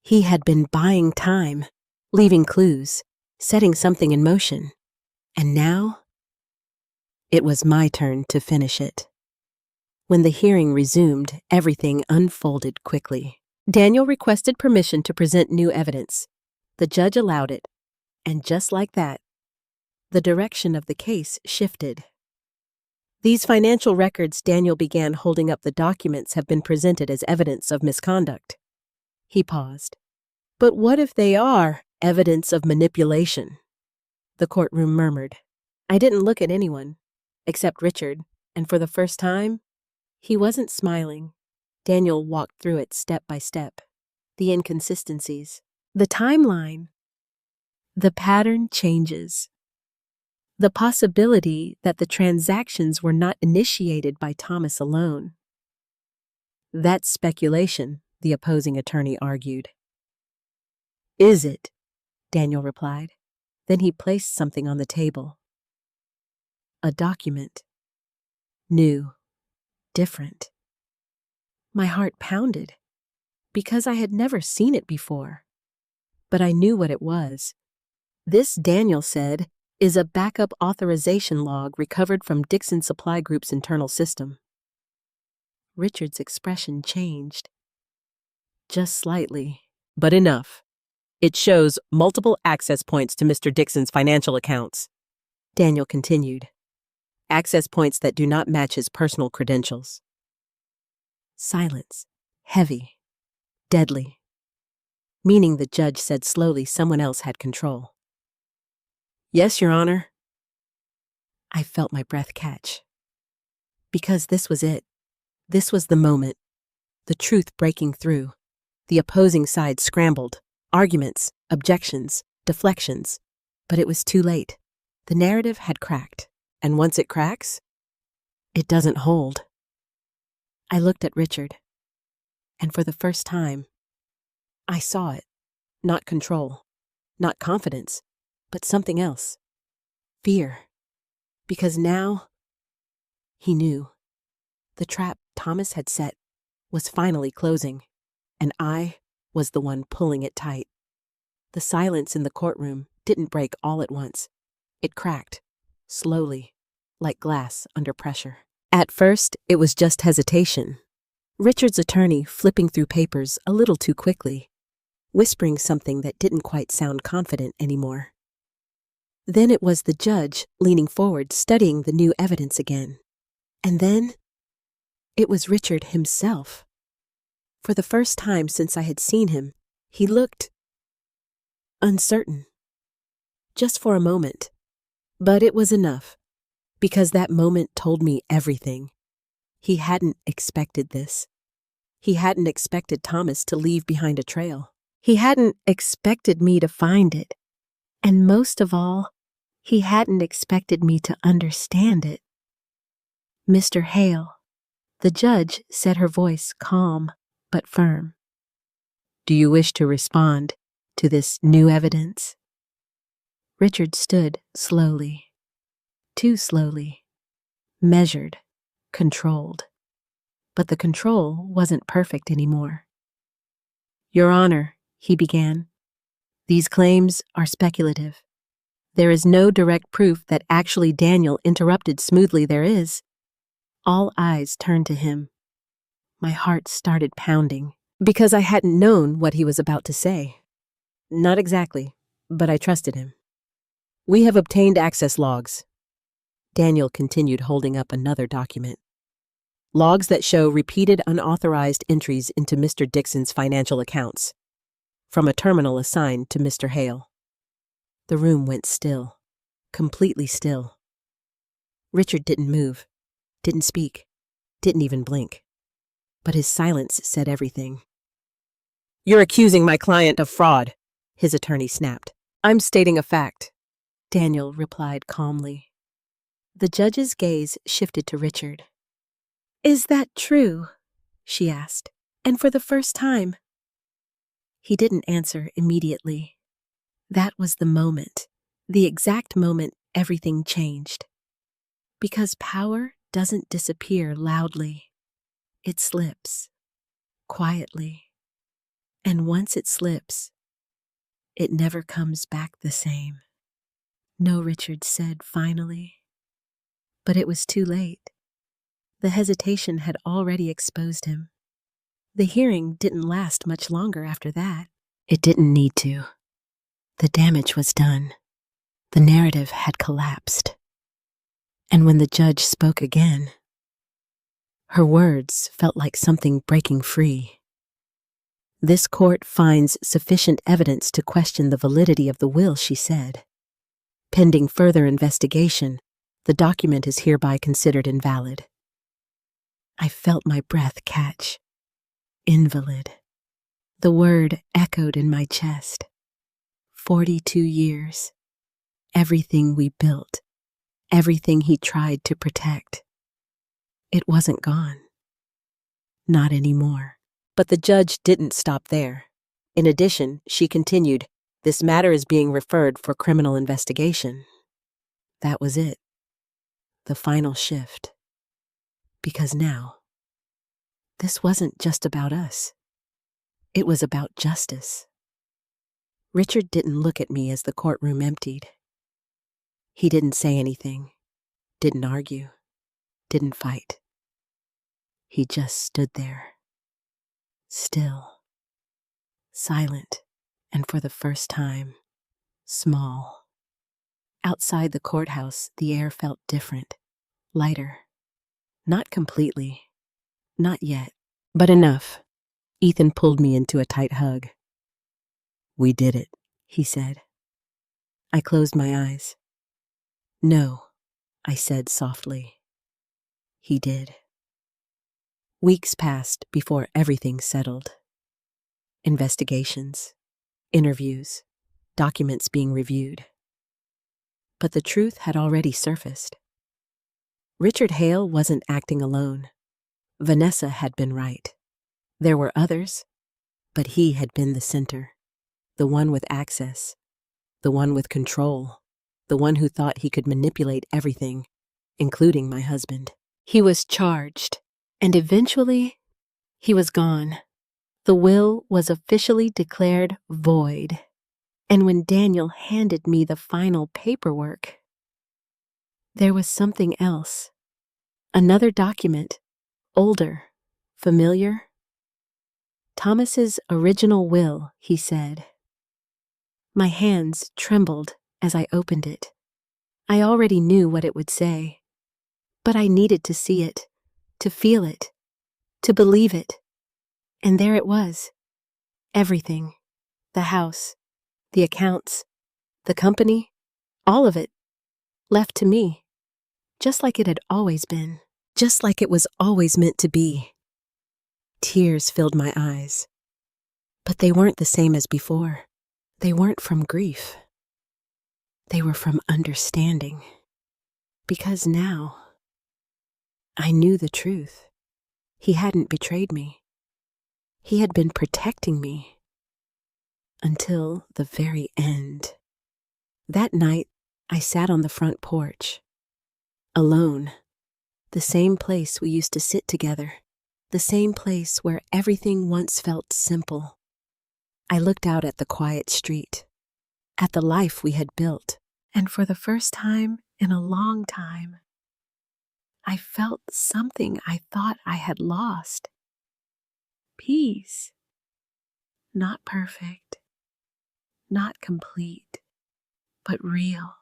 He had been buying time, leaving clues, setting something in motion. And now, it was my turn to finish it. When the hearing resumed, everything unfolded quickly. Daniel requested permission to present new evidence. The judge allowed it, and just like that, the direction of the case shifted. These financial records Daniel began holding up the documents have been presented as evidence of misconduct. He paused. But what if they are evidence of manipulation? The courtroom murmured. I didn't look at anyone, except Richard, and for the first time, he wasn't smiling. Daniel walked through it step by step. The inconsistencies, the timeline, the pattern changes. The possibility that the transactions were not initiated by Thomas alone. That's speculation, the opposing attorney argued. Is it? Daniel replied. Then he placed something on the table. A document. New. Different. My heart pounded, because I had never seen it before. but I knew what it was. This, Daniel said, is a backup authorization log recovered from Dixon Supply Group's internal system. Richard's expression changed. Just slightly, but enough. It shows multiple access points to Mr. Dixon's financial accounts. Daniel continued. Access points that do not match his personal credentials. Silence. Heavy. Deadly. Meaning the judge said slowly someone else had control. Yes, Your Honor. I felt my breath catch. Because this was it. This was the moment. The truth breaking through. The opposing sides scrambled. Arguments, objections, deflections. But it was too late. The narrative had cracked. And once it cracks, it doesn't hold. I looked at Richard. And for the first time, I saw it. Not control. Not confidence. But something else. Fear. Because now, he knew. The trap Thomas had set was finally closing, and I was the one pulling it tight. The silence in the courtroom didn't break all at once. It cracked, slowly, like glass under pressure. At first, it was just hesitation. Richard's attorney flipping through papers a little too quickly, whispering something that didn't quite sound confident anymore. Then it was the judge leaning forward, studying the new evidence again. And then, it was Richard himself. For the first time since I had seen him, he looked uncertain. Just for a moment. But it was enough, because that moment told me everything. He hadn't expected this. He hadn't expected Thomas to leave behind a trail. He hadn't expected me to find it. And most of all, he hadn't expected me to understand it. Mr. Hale, the judge said, her voice calm but firm. Do you wish to respond to this new evidence? Richard stood slowly. Too slowly. Measured. Controlled. But the control wasn't perfect anymore. Your Honor, he began, these claims are speculative. There is no direct proof that actually Daniel interrupted smoothly. There is. All eyes turned to him. My heart started pounding, because I hadn't known what he was about to say. Not exactly, but I trusted him. We have obtained access logs. Daniel continued, holding up another document. Logs that show repeated unauthorized entries into Mr. Dixon's financial accounts, from a terminal assigned to Mr. Hale. The room went still, completely still. Richard didn't move, didn't speak, didn't even blink. But his silence said everything. You're accusing my client of fraud, his attorney snapped. I'm stating a fact, Daniel replied calmly. The judge's gaze shifted to Richard. Is that true? She asked, and for the first time. He didn't answer immediately. That was the moment, the exact moment everything changed. Because power doesn't disappear loudly. It slips, quietly. And once it slips, it never comes back the same. No, Richard said finally. But it was too late. The hesitation had already exposed him. The hearing didn't last much longer after that. It didn't need to. The damage was done. The narrative had collapsed. And when the judge spoke again, her words felt like something breaking free. This court finds sufficient evidence to question the validity of the will, she said. Pending further investigation, the document is hereby considered invalid. I felt my breath catch. Invalid. The word echoed in my chest. 42 years. Everything we built. Everything he tried to protect. It wasn't gone. Not anymore. But the judge didn't stop there. In addition, she continued, this matter is being referred for criminal investigation. That was it. The final shift. Because now, this wasn't just about us. It was about justice. Richard didn't look at me as the courtroom emptied. He didn't say anything, didn't argue, didn't fight. He just stood there, still, silent, and for the first time, small. Outside the courthouse, the air felt different, lighter. Not completely, not yet, but enough. Ethan pulled me into a tight hug. "We did it," he said. I closed my eyes. "No," I said softly. He did. Weeks passed before everything settled. Investigations, interviews, documents being reviewed. But the truth had already surfaced. Richard Hale wasn't acting alone. Vanessa had been right. There were others, but he had been the center, the one with access, the one with control, the one who thought he could manipulate everything, including my husband. He was charged, and eventually, he was gone. The will was officially declared void. And when Daniel handed me the final paperwork, there was something else. Another document, older, familiar. Thomas's original will, he said. My hands trembled as I opened it. I already knew what it would say, but I needed to see it, to feel it, to believe it. And there it was. Everything. The house, the accounts, the company, all of it, left to me, just like it had always been, just like it was always meant to be. Tears filled my eyes, but they weren't the same as before. They weren't from grief. They were from understanding, because now I knew the truth. He hadn't betrayed me. He had been protecting me until the very end. That night, I sat on the front porch, alone, the same place we used to sit together, the same place where everything once felt simple. I looked out at the quiet street, at the life we had built, and for the first time in a long time, I felt something I thought I had lost. Peace. Not perfect, not complete, but real.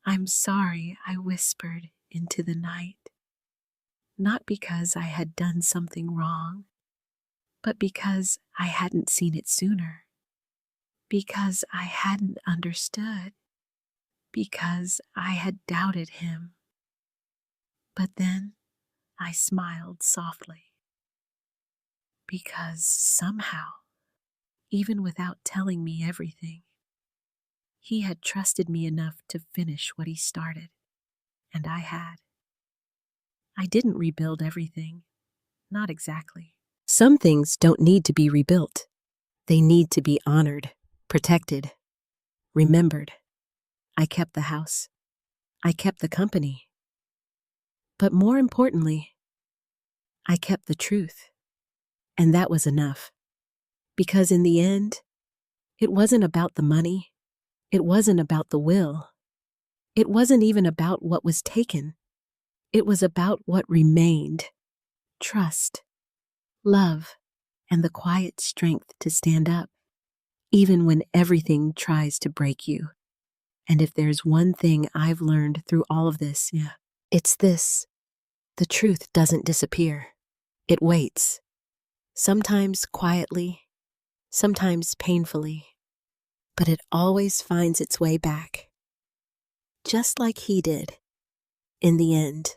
"I'm sorry," I whispered into the night, not because I had done something wrong, but because I hadn't seen it sooner, because I hadn't understood, because I had doubted him. But then I smiled softly, because somehow, even without telling me everything, he had trusted me enough to finish what he started, and I had. I didn't rebuild everything, not exactly. Some things don't need to be rebuilt. They need to be honored, protected, remembered. I kept the house. I kept the company. But more importantly, I kept the truth. And that was enough. Because in the end, it wasn't about the money. It wasn't about the will. It wasn't even about what was taken. It was about what remained. Trust, love, and the quiet strength to stand up, even when everything tries to break you. And if there's one thing I've learned through all of this, it's this. The truth doesn't disappear. It waits. Sometimes quietly, sometimes painfully, but it always finds its way back. Just like he did, in the end.